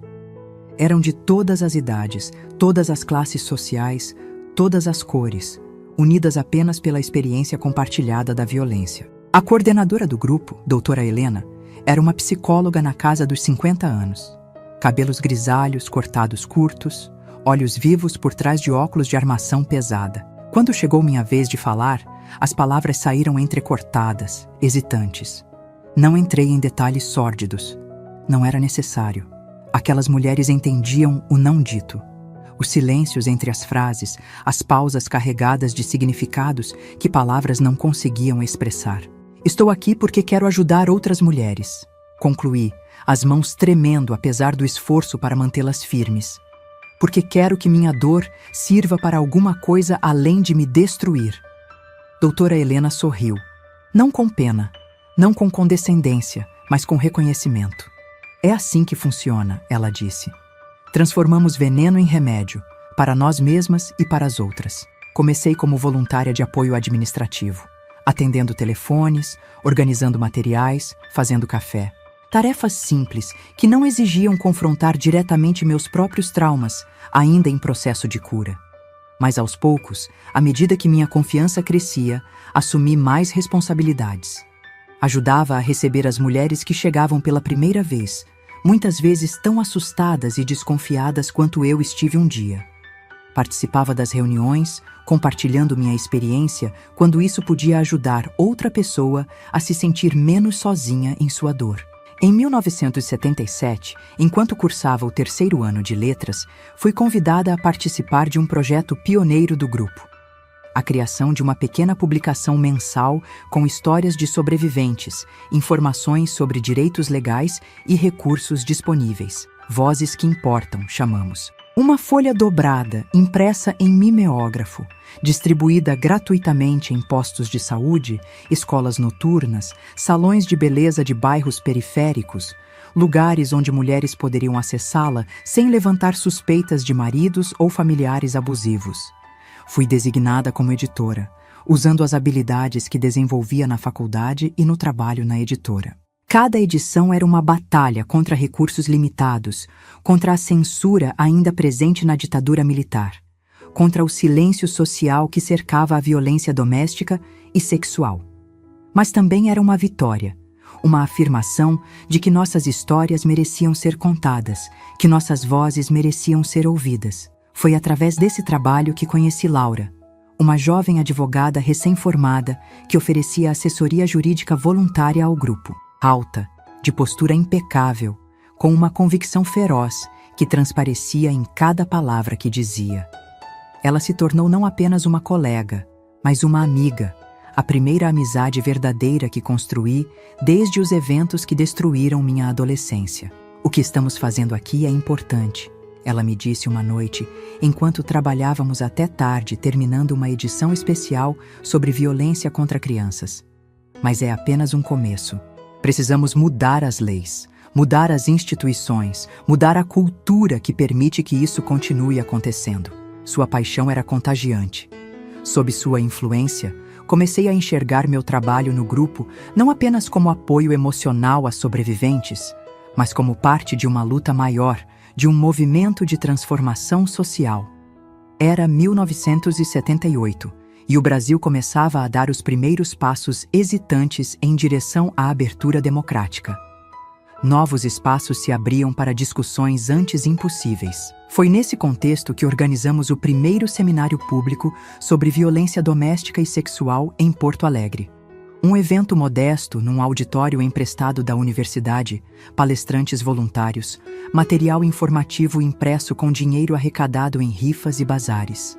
Eram de todas as idades, todas as classes sociais, todas as cores, unidas apenas pela experiência compartilhada da violência. A coordenadora do grupo, doutora Helena, era uma psicóloga na casa dos 50 anos. Cabelos grisalhos, cortados curtos, olhos vivos por trás de óculos de armação pesada. Quando chegou minha vez de falar, as palavras saíram entrecortadas, hesitantes. Não entrei em detalhes sórdidos. Não era necessário. Aquelas mulheres entendiam o não dito. Os silêncios entre as frases, as pausas carregadas de significados que palavras não conseguiam expressar. Estou aqui porque quero ajudar outras mulheres. Concluí, as mãos tremendo apesar do esforço para mantê-las firmes. Porque quero que minha dor sirva para alguma coisa além de me destruir. Doutora Helena sorriu. Não com pena, não com condescendência, mas com reconhecimento. É assim que funciona, ela disse. Transformamos veneno em remédio, para nós mesmas e para as outras. Comecei como voluntária de apoio administrativo, atendendo telefones, organizando materiais, fazendo café. Tarefas simples que não exigiam confrontar diretamente meus próprios traumas, ainda em processo de cura. Mas aos poucos, à medida que minha confiança crescia, assumi mais responsabilidades. Ajudava a receber as mulheres que chegavam pela primeira vez, muitas vezes tão assustadas e desconfiadas quanto eu estive um dia. Participava das reuniões, compartilhando minha experiência quando isso podia ajudar outra pessoa a se sentir menos sozinha em sua dor. Em 1977, enquanto cursava o 3º ano de letras, fui convidada a participar de um projeto pioneiro do grupo. A criação de uma pequena publicação mensal com histórias de sobreviventes, informações sobre direitos legais e recursos disponíveis. Vozes que importam, chamamos. Uma folha dobrada, impressa em mimeógrafo, distribuída gratuitamente em postos de saúde, escolas noturnas, salões de beleza de bairros periféricos, lugares onde mulheres poderiam acessá-la sem levantar suspeitas de maridos ou familiares abusivos. Fui designada como editora, usando as habilidades que desenvolvia na faculdade e no trabalho na editora. Cada edição era uma batalha contra recursos limitados, contra a censura ainda presente na ditadura militar, contra o silêncio social que cercava a violência doméstica e sexual. Mas também era uma vitória, uma afirmação de que nossas histórias mereciam ser contadas, que nossas vozes mereciam ser ouvidas. Foi através desse trabalho que conheci Laura, uma jovem advogada recém-formada que oferecia assessoria jurídica voluntária ao grupo. Alta, de postura impecável, com uma convicção feroz que transparecia em cada palavra que dizia. Ela se tornou não apenas uma colega, mas uma amiga, a primeira amizade verdadeira que construí desde os eventos que destruíram minha adolescência. O que estamos fazendo aqui é importante, ela me disse uma noite, enquanto trabalhávamos até tarde terminando uma edição especial sobre violência contra crianças. Mas é apenas um começo. Precisamos mudar as leis, mudar as instituições, mudar a cultura que permite que isso continue acontecendo. Sua paixão era contagiante. Sob sua influência, comecei a enxergar meu trabalho no grupo não apenas como apoio emocional a sobreviventes, mas como parte de uma luta maior, de um movimento de transformação social. Era 1978. E o Brasil começava a dar os primeiros passos hesitantes em direção à abertura democrática. Novos espaços se abriam para discussões antes impossíveis. Foi nesse contexto que organizamos o primeiro seminário público sobre violência doméstica e sexual em Porto Alegre. Um evento modesto num auditório emprestado da universidade, palestrantes voluntários, material informativo impresso com dinheiro arrecadado em rifas e bazares.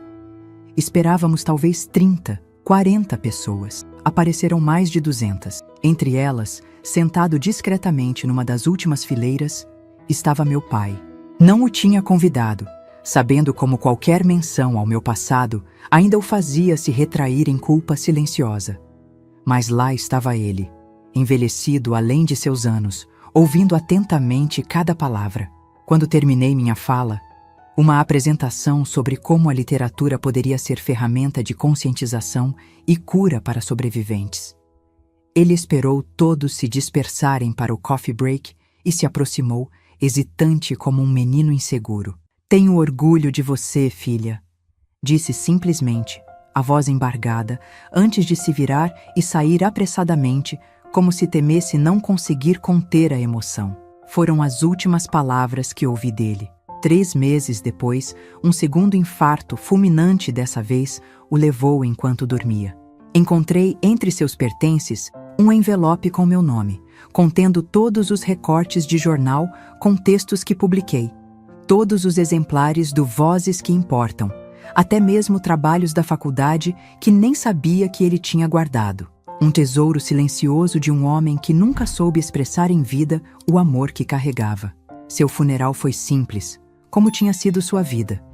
Esperávamos talvez 30, 40 pessoas. Apareceram mais de 200. Entre elas, sentado discretamente numa das últimas fileiras, estava meu pai. Não o tinha convidado, sabendo como qualquer menção ao meu passado ainda o fazia se retrair em culpa silenciosa. Mas lá estava ele, envelhecido além de seus anos, ouvindo atentamente cada palavra. Quando terminei minha fala, uma apresentação sobre como a literatura poderia ser ferramenta de conscientização e cura para sobreviventes. Ele esperou todos se dispersarem para o coffee break e se aproximou, hesitante como um menino inseguro. "Tenho orgulho de você, filha", disse simplesmente, a voz embargada, antes de se virar e sair apressadamente, como se temesse não conseguir conter a emoção. Foram as últimas palavras que ouvi dele. 3 meses depois, um segundo infarto, fulminante dessa vez, o levou enquanto dormia. Encontrei entre seus pertences um envelope com meu nome, contendo todos os recortes de jornal com textos que publiquei, todos os exemplares do Vozes que Importam, até mesmo trabalhos da faculdade que nem sabia que ele tinha guardado. Um tesouro silencioso de um homem que nunca soube expressar em vida o amor que carregava. Seu funeral foi simples, como tinha sido sua vida.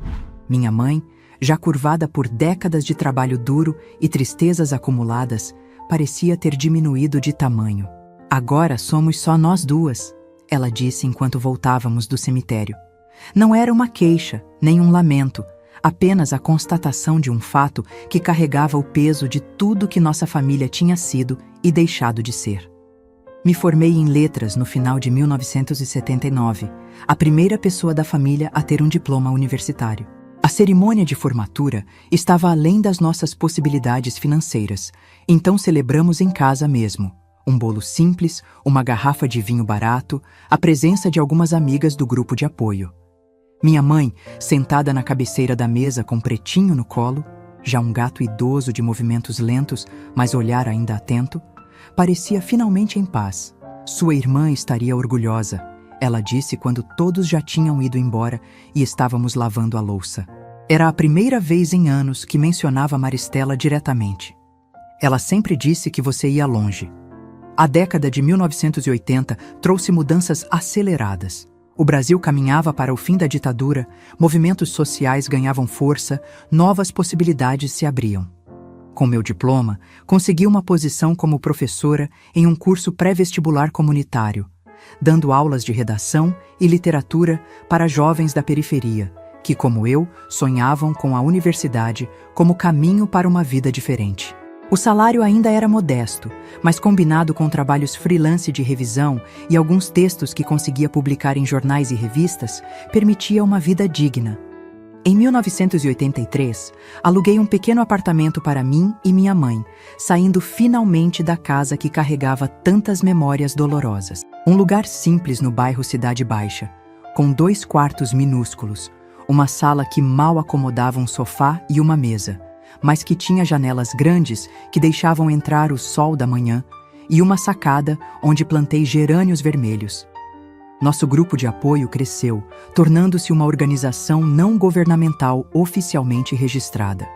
Minha mãe, já curvada por décadas de trabalho duro e tristezas acumuladas, parecia ter diminuído de tamanho. "Agora somos só nós duas", ela disse enquanto voltávamos do cemitério. Não era uma queixa, nem um lamento, apenas a constatação de um fato que carregava o peso de tudo que nossa família tinha sido e deixado de ser. Me formei em letras no final de 1979, a primeira pessoa da família a ter um diploma universitário. A cerimônia de formatura estava além das nossas possibilidades financeiras, então celebramos em casa mesmo. Um bolo simples, uma garrafa de vinho barato, a presença de algumas amigas do grupo de apoio. Minha mãe, sentada na cabeceira da mesa com Pretinho no colo, já um gato idoso de movimentos lentos, mas olhar ainda atento, parecia finalmente em paz. Sua irmã estaria orgulhosa, ela disse quando todos já tinham ido embora e estávamos lavando a louça. Era a primeira vez em anos que mencionava Maristela diretamente. Ela sempre disse que você ia longe. A década de 1980 trouxe mudanças aceleradas. O Brasil caminhava para o fim da ditadura, movimentos sociais ganhavam força, novas possibilidades se abriam. Com meu diploma, consegui uma posição como professora em um curso pré-vestibular comunitário, dando aulas de redação e literatura para jovens da periferia, que, como eu, sonhavam com a universidade como caminho para uma vida diferente. O salário ainda era modesto, mas combinado com trabalhos freelance de revisão e alguns textos que conseguia publicar em jornais e revistas, permitia uma vida digna. Em 1983, aluguei um pequeno apartamento para mim e minha mãe, saindo finalmente da casa que carregava tantas memórias dolorosas. Um lugar simples no bairro Cidade Baixa, com 2 quartos minúsculos, uma sala que mal acomodava um sofá e uma mesa, mas que tinha janelas grandes que deixavam entrar o sol da manhã, e uma sacada onde plantei gerânios vermelhos. Nosso grupo de apoio cresceu, tornando-se uma organização não governamental oficialmente registrada.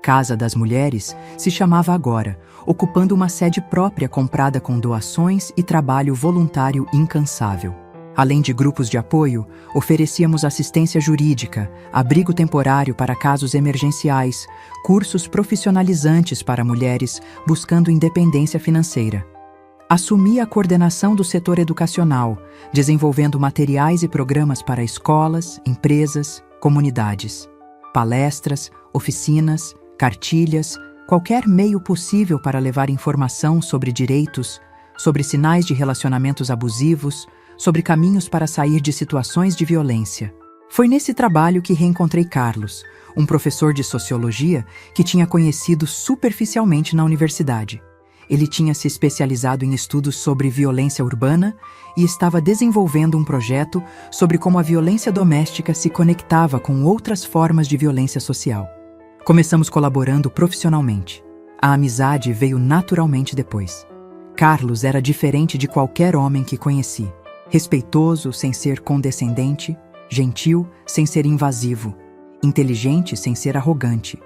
Casa das Mulheres se chamava agora, ocupando uma sede própria comprada com doações e trabalho voluntário incansável. Além de grupos de apoio, oferecíamos assistência jurídica, abrigo temporário para casos emergenciais, cursos profissionalizantes para mulheres buscando independência financeira. Assumi a coordenação do setor educacional, desenvolvendo materiais e programas para escolas, empresas, comunidades. Palestras, oficinas, cartilhas, qualquer meio possível para levar informação sobre direitos, sobre sinais de relacionamentos abusivos, sobre caminhos para sair de situações de violência. Foi nesse trabalho que reencontrei Carlos, um professor de sociologia que tinha conhecido superficialmente na universidade. Ele tinha se especializado em estudos sobre violência urbana e estava desenvolvendo um projeto sobre como a violência doméstica se conectava com outras formas de violência social. Começamos colaborando profissionalmente. A amizade veio naturalmente depois. Carlos era diferente de qualquer homem que conheci. Respeitoso sem ser condescendente, gentil sem ser invasivo, inteligente sem ser arrogante.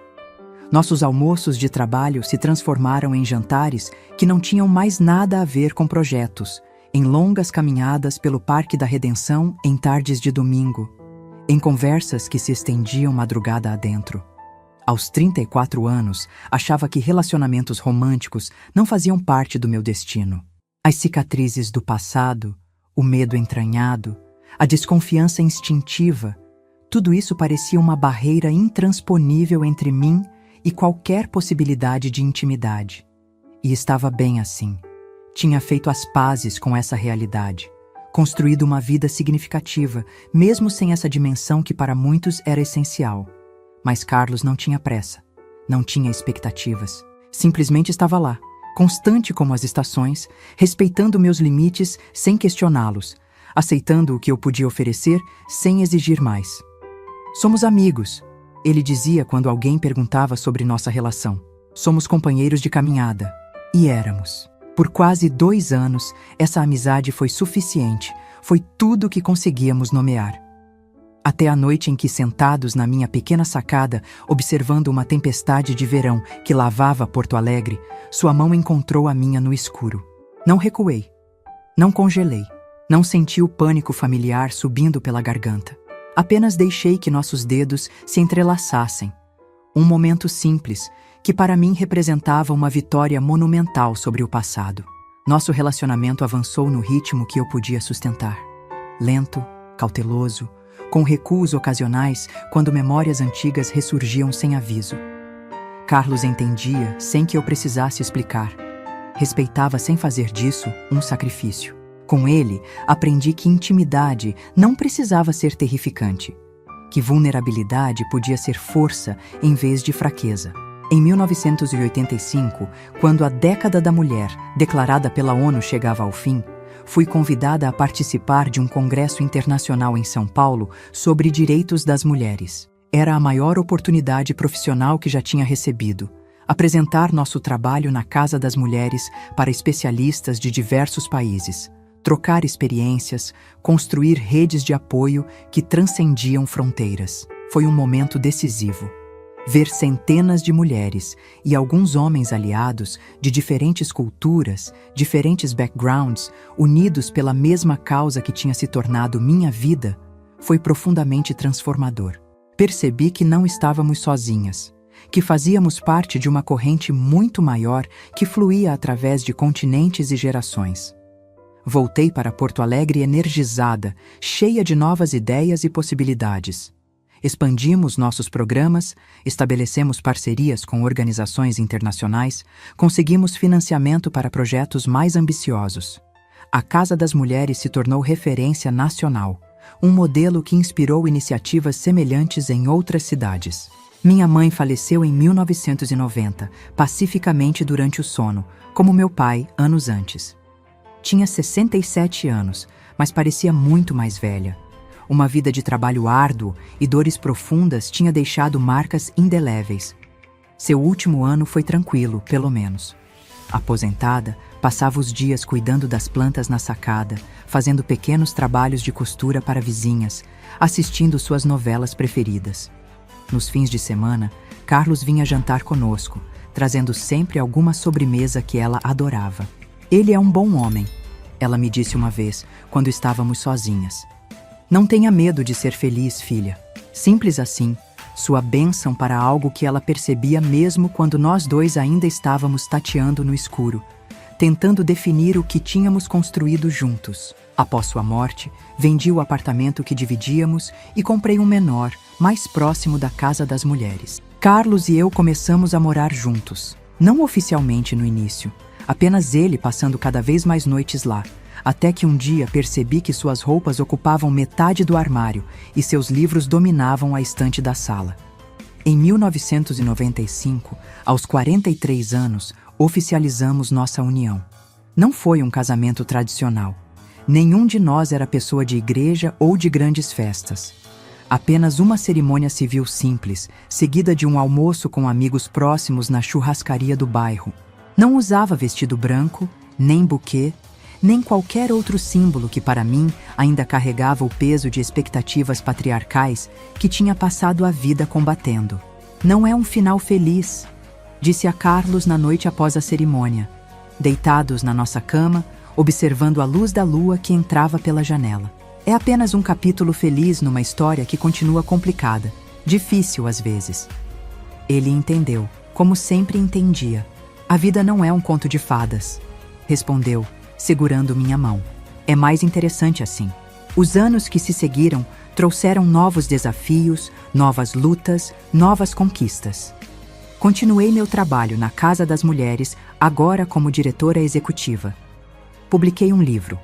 Nossos almoços de trabalho se transformaram em jantares que não tinham mais nada a ver com projetos, em longas caminhadas pelo Parque da Redenção em tardes de domingo, em conversas que se estendiam madrugada adentro. Aos 34 anos, achava que relacionamentos românticos não faziam parte do meu destino. As cicatrizes do passado, o medo entranhado, a desconfiança instintiva, tudo isso parecia uma barreira intransponível entre mim e qualquer possibilidade de intimidade. E estava bem assim. Tinha feito as pazes com essa realidade, construído uma vida significativa, mesmo sem essa dimensão que para muitos era essencial. Mas Carlos não tinha pressa, não tinha expectativas. Simplesmente estava lá, constante como as estações, respeitando meus limites sem questioná-los, aceitando o que eu podia oferecer sem exigir mais. Somos amigos, ele dizia quando alguém perguntava sobre nossa relação. Somos companheiros de caminhada. E éramos. Por quase 2 anos, essa amizade foi suficiente, foi tudo o que conseguíamos nomear. Até a noite em que, sentados na minha pequena sacada, observando uma tempestade de verão que lavava Porto Alegre, sua mão encontrou a minha no escuro. Não recuei. Não congelei. Não senti o pânico familiar subindo pela garganta. Apenas deixei que nossos dedos se entrelaçassem. Um momento simples, que para mim representava uma vitória monumental sobre o passado. Nosso relacionamento avançou no ritmo que eu podia sustentar. Lento, cauteloso, com recuos ocasionais quando memórias antigas ressurgiam sem aviso. Carlos entendia sem que eu precisasse explicar. Respeitava sem fazer disso um sacrifício. Com ele, aprendi que intimidade não precisava ser terrificante, que vulnerabilidade podia ser força em vez de fraqueza. Em 1985, quando a Década da Mulher, declarada pela ONU, chegava ao fim, fui convidada a participar de um congresso internacional em São Paulo sobre direitos das mulheres. Era a maior oportunidade profissional que já tinha recebido. Apresentar nosso trabalho na Casa das Mulheres para especialistas de diversos países. Trocar experiências, construir redes de apoio que transcendiam fronteiras. Foi um momento decisivo. Ver centenas de mulheres e alguns homens aliados de diferentes culturas, diferentes backgrounds, unidos pela mesma causa que tinha se tornado minha vida, foi profundamente transformador. Percebi que não estávamos sozinhas, que fazíamos parte de uma corrente muito maior que fluía através de continentes e gerações. Voltei para Porto Alegre energizada, cheia de novas ideias e possibilidades. Expandimos nossos programas, estabelecemos parcerias com organizações internacionais, conseguimos financiamento para projetos mais ambiciosos. A Casa das Mulheres se tornou referência nacional, um modelo que inspirou iniciativas semelhantes em outras cidades. Minha mãe faleceu em 1990, pacificamente durante o sono, como meu pai, anos antes. Tinha 67 anos, mas parecia muito mais velha. Uma vida de trabalho árduo e dores profundas tinha deixado marcas indeléveis. Seu último ano foi tranquilo, pelo menos. Aposentada, passava os dias cuidando das plantas na sacada, fazendo pequenos trabalhos de costura para vizinhas, assistindo suas novelas preferidas. Nos fins de semana, Carlos vinha jantar conosco, trazendo sempre alguma sobremesa que ela adorava. Ele é um bom homem, ela me disse uma vez, quando estávamos sozinhas. Não tenha medo de ser feliz, filha. Simples assim, sua bênção para algo que ela percebia mesmo quando nós dois ainda estávamos tateando no escuro, tentando definir o que tínhamos construído juntos. Após sua morte, vendi o apartamento que dividíamos e comprei um menor, mais próximo da Casa das Mulheres. Carlos e eu começamos a morar juntos. Não oficialmente no início, apenas ele passando cada vez mais noites lá, até que um dia percebi que suas roupas ocupavam metade do armário e seus livros dominavam a estante da sala. Em 1995, aos 43 anos, Oficializamos nossa união. Não foi um casamento tradicional. Nenhum de nós era pessoa de igreja ou de grandes festas. Apenas uma cerimônia civil simples, seguida de um almoço com amigos próximos na churrascaria do bairro. Não usava vestido branco, nem buquê, nem qualquer outro símbolo que para mim ainda carregava o peso de expectativas patriarcais que tinha passado a vida combatendo. Não é um final feliz, disse a Carlos na noite após a cerimônia, deitados na nossa cama, observando a luz da lua que entrava pela janela. É apenas um capítulo feliz numa história que continua complicada, difícil às vezes. Ele entendeu, como sempre entendia. A vida não é um conto de fadas, respondeu, segurando minha mão. É mais interessante assim. Os anos que se seguiram trouxeram novos desafios, novas lutas, novas conquistas. Continuei meu trabalho na Casa das Mulheres, agora como diretora executiva. Publiquei um livro,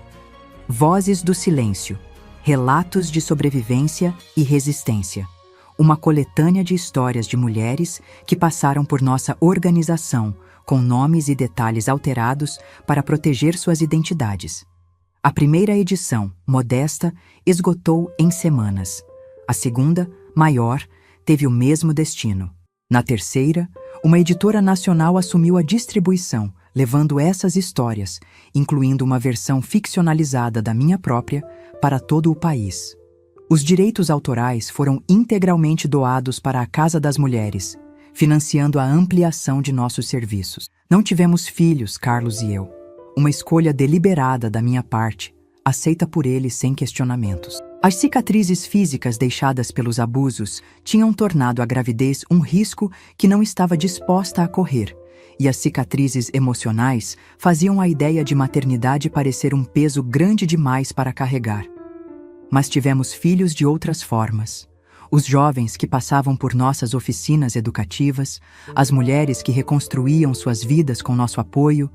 Vozes do Silêncio, Relatos de Sobrevivência e Resistência, uma coletânea de histórias de mulheres que passaram por nossa organização, com nomes e detalhes alterados para proteger suas identidades. A primeira edição, modesta, esgotou em semanas. A segunda, maior, teve o mesmo destino. Na terceira, uma editora nacional assumiu a distribuição, levando essas histórias, incluindo uma versão ficcionalizada da minha própria, para todo o país. Os direitos autorais foram integralmente doados para a Casa das Mulheres, financiando a ampliação de nossos serviços. Não tivemos filhos, Carlos e eu. Uma escolha deliberada da minha parte, aceita por ele sem questionamentos. As cicatrizes físicas deixadas pelos abusos tinham tornado a gravidez um risco que não estava disposta a correr, e as cicatrizes emocionais faziam a ideia de maternidade parecer um peso grande demais para carregar. Mas tivemos filhos de outras formas. Os jovens que passavam por nossas oficinas educativas, as mulheres que reconstruíam suas vidas com nosso apoio,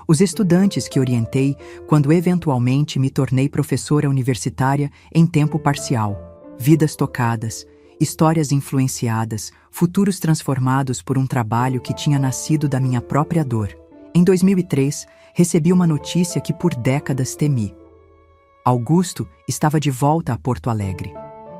os estudantes que orientei quando eventualmente me tornei professora universitária em tempo parcial, vidas tocadas, histórias influenciadas, futuros transformados por um trabalho que tinha nascido da minha própria dor. Em 2003, recebi uma notícia que por décadas temi. Augusto estava de volta a Porto Alegre.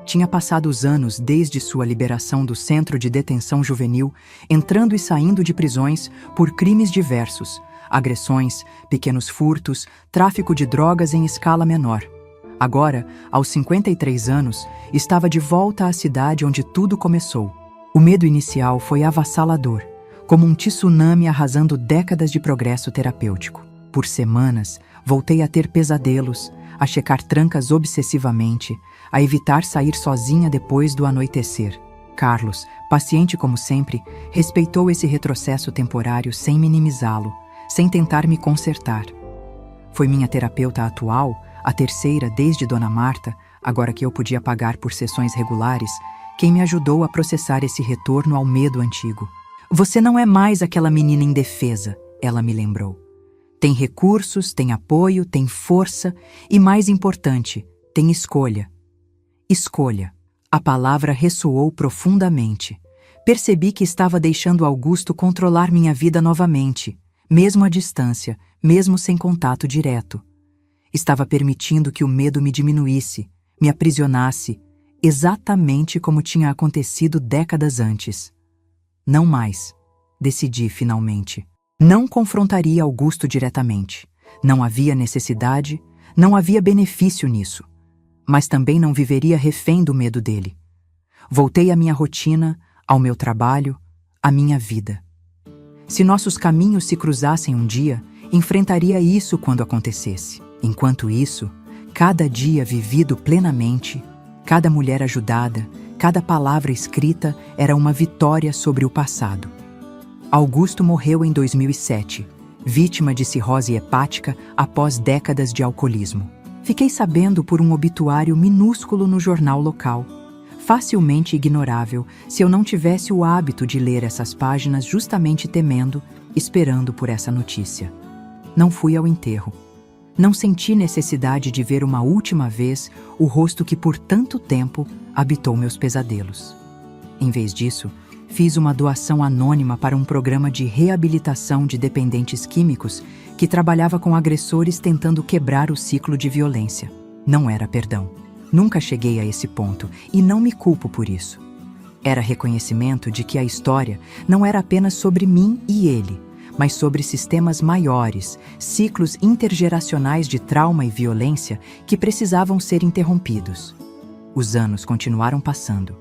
Tinha passado os anos desde sua liberação do Centro de Detenção Juvenil, entrando e saindo de prisões por crimes diversos, agressões, pequenos furtos, tráfico de drogas em escala menor. Agora, aos 53 anos, estava de volta à cidade onde tudo começou. O medo inicial foi avassalador, como um tsunami arrasando décadas de progresso terapêutico. Por semanas, voltei a ter pesadelos, a checar trancas obsessivamente, a evitar sair sozinha depois do anoitecer. Carlos, paciente como sempre, respeitou esse retrocesso temporário sem minimizá-lo, sem tentar me consertar. Foi minha terapeuta atual, a terceira desde Dona Marta, agora que eu podia pagar por sessões regulares, quem me ajudou a processar esse retorno ao medo antigo. Você não é mais aquela menina indefesa, ela me lembrou. Tem recursos, tem apoio, tem força e, mais importante, tem escolha. Escolha. A palavra ressoou profundamente. Percebi que estava deixando Augusto controlar minha vida novamente, mesmo à distância, mesmo sem contato direto. Estava permitindo que o medo me diminuísse, me aprisionasse, exatamente como tinha acontecido décadas antes. Não mais, decidi finalmente. Não confrontaria Augusto diretamente. Não havia necessidade, não havia benefício nisso. Mas também não viveria refém do medo dele. Voltei à minha rotina, ao meu trabalho, à minha vida. Se nossos caminhos se cruzassem um dia, enfrentaria isso quando acontecesse. Enquanto isso, cada dia vivido plenamente, cada mulher ajudada, cada palavra escrita era uma vitória sobre o passado. Augusto morreu em 2007, vítima de cirrose hepática após décadas de alcoolismo. Fiquei sabendo por um obituário minúsculo no jornal local, facilmente ignorável se eu não tivesse o hábito de ler essas páginas justamente temendo, esperando por essa notícia. Não fui ao enterro. Não senti necessidade de ver uma última vez o rosto que por tanto tempo habitou meus pesadelos. Em vez disso, fiz uma doação anônima para um programa de reabilitação de dependentes químicos que trabalhava com agressores tentando quebrar o ciclo de violência. Não era perdão. Nunca cheguei a esse ponto e não me culpo por isso. Era reconhecimento de que a história não era apenas sobre mim e ele, mas sobre sistemas maiores, ciclos intergeracionais de trauma e violência que precisavam ser interrompidos. Os anos continuaram passando.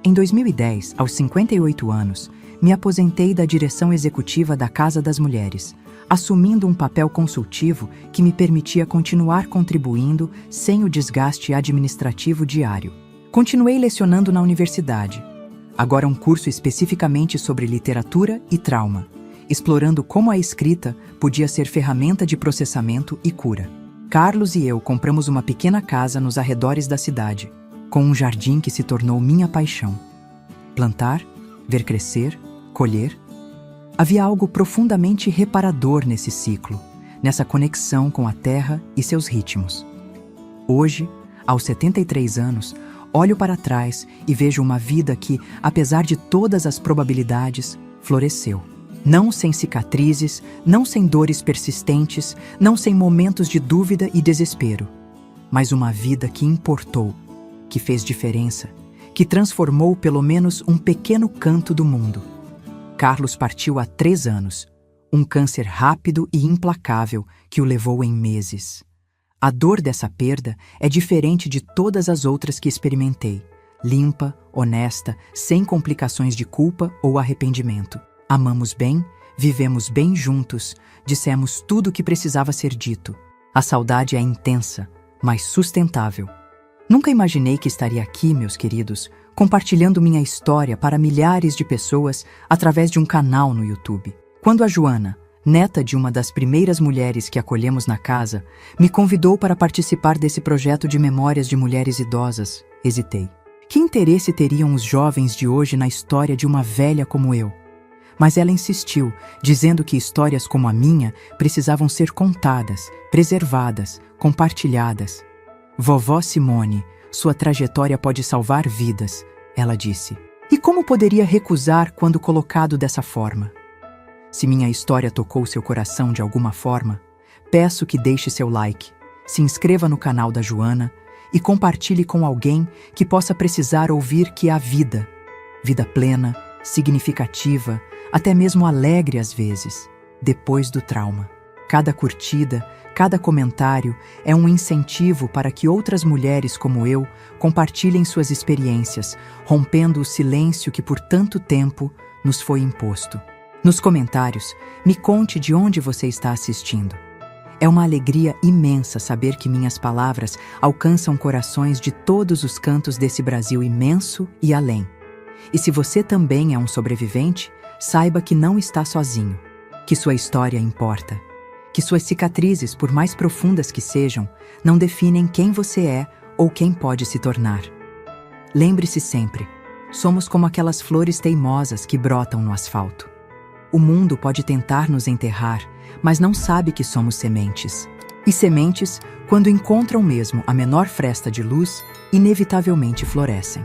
Em 2010, aos 58 anos, me aposentei da direção executiva da Casa das Mulheres, assumindo um papel consultivo que me permitia continuar contribuindo sem o desgaste administrativo diário. Continuei lecionando na universidade, agora um curso especificamente sobre literatura e trauma, explorando como a escrita podia ser ferramenta de processamento e cura. Carlos e eu compramos uma pequena casa nos arredores da cidade, com um jardim que se tornou minha paixão. Plantar, ver crescer, colher. Havia algo profundamente reparador nesse ciclo, nessa conexão com a terra e seus ritmos. Hoje, aos 73 anos, olho para trás e vejo uma vida que, apesar de todas as probabilidades, floresceu. Não sem cicatrizes, não sem dores persistentes, não sem momentos de dúvida e desespero, mas uma vida que importou, que fez diferença, que transformou pelo menos um pequeno canto do mundo. Carlos partiu há 3 anos, um câncer rápido e implacável que o levou em meses. A dor dessa perda é diferente de todas as outras que experimentei, limpa, honesta, sem complicações de culpa ou arrependimento. Amamos bem, vivemos bem juntos, dissemos tudo o que precisava ser dito. A saudade é intensa, mas sustentável. Nunca imaginei que estaria aqui, meus queridos, compartilhando minha história para milhares de pessoas através de um canal no YouTube. Quando a Joana, neta de uma das primeiras mulheres que acolhemos na casa, me convidou para participar desse projeto de memórias de mulheres idosas, hesitei. Que interesse teriam os jovens de hoje na história de uma velha como eu? Mas ela insistiu, dizendo que histórias como a minha precisavam ser contadas, preservadas, compartilhadas. Vovó Simone, sua trajetória pode salvar vidas, ela disse. E como poderia recusar quando colocado dessa forma? Se minha história tocou seu coração de alguma forma, peço que deixe seu like, se inscreva no canal da Joana e compartilhe com alguém que possa precisar ouvir que há vida. Vida plena, significativa, até mesmo alegre às vezes, depois do trauma. Cada curtida, cada comentário é um incentivo para que outras mulheres como eu compartilhem suas experiências, rompendo o silêncio que por tanto tempo nos foi imposto. Nos comentários, me conte de onde você está assistindo. É uma alegria imensa saber que minhas palavras alcançam corações de todos os cantos desse Brasil imenso e além. E se você também é um sobrevivente, saiba que não está sozinho, que sua história importa, que suas cicatrizes, por mais profundas que sejam, não definem quem você é ou quem pode se tornar. Lembre-se sempre, somos como aquelas flores teimosas que brotam no asfalto. O mundo pode tentar nos enterrar, mas não sabe que somos sementes. E sementes, quando encontram mesmo a menor fresta de luz, inevitavelmente florescem.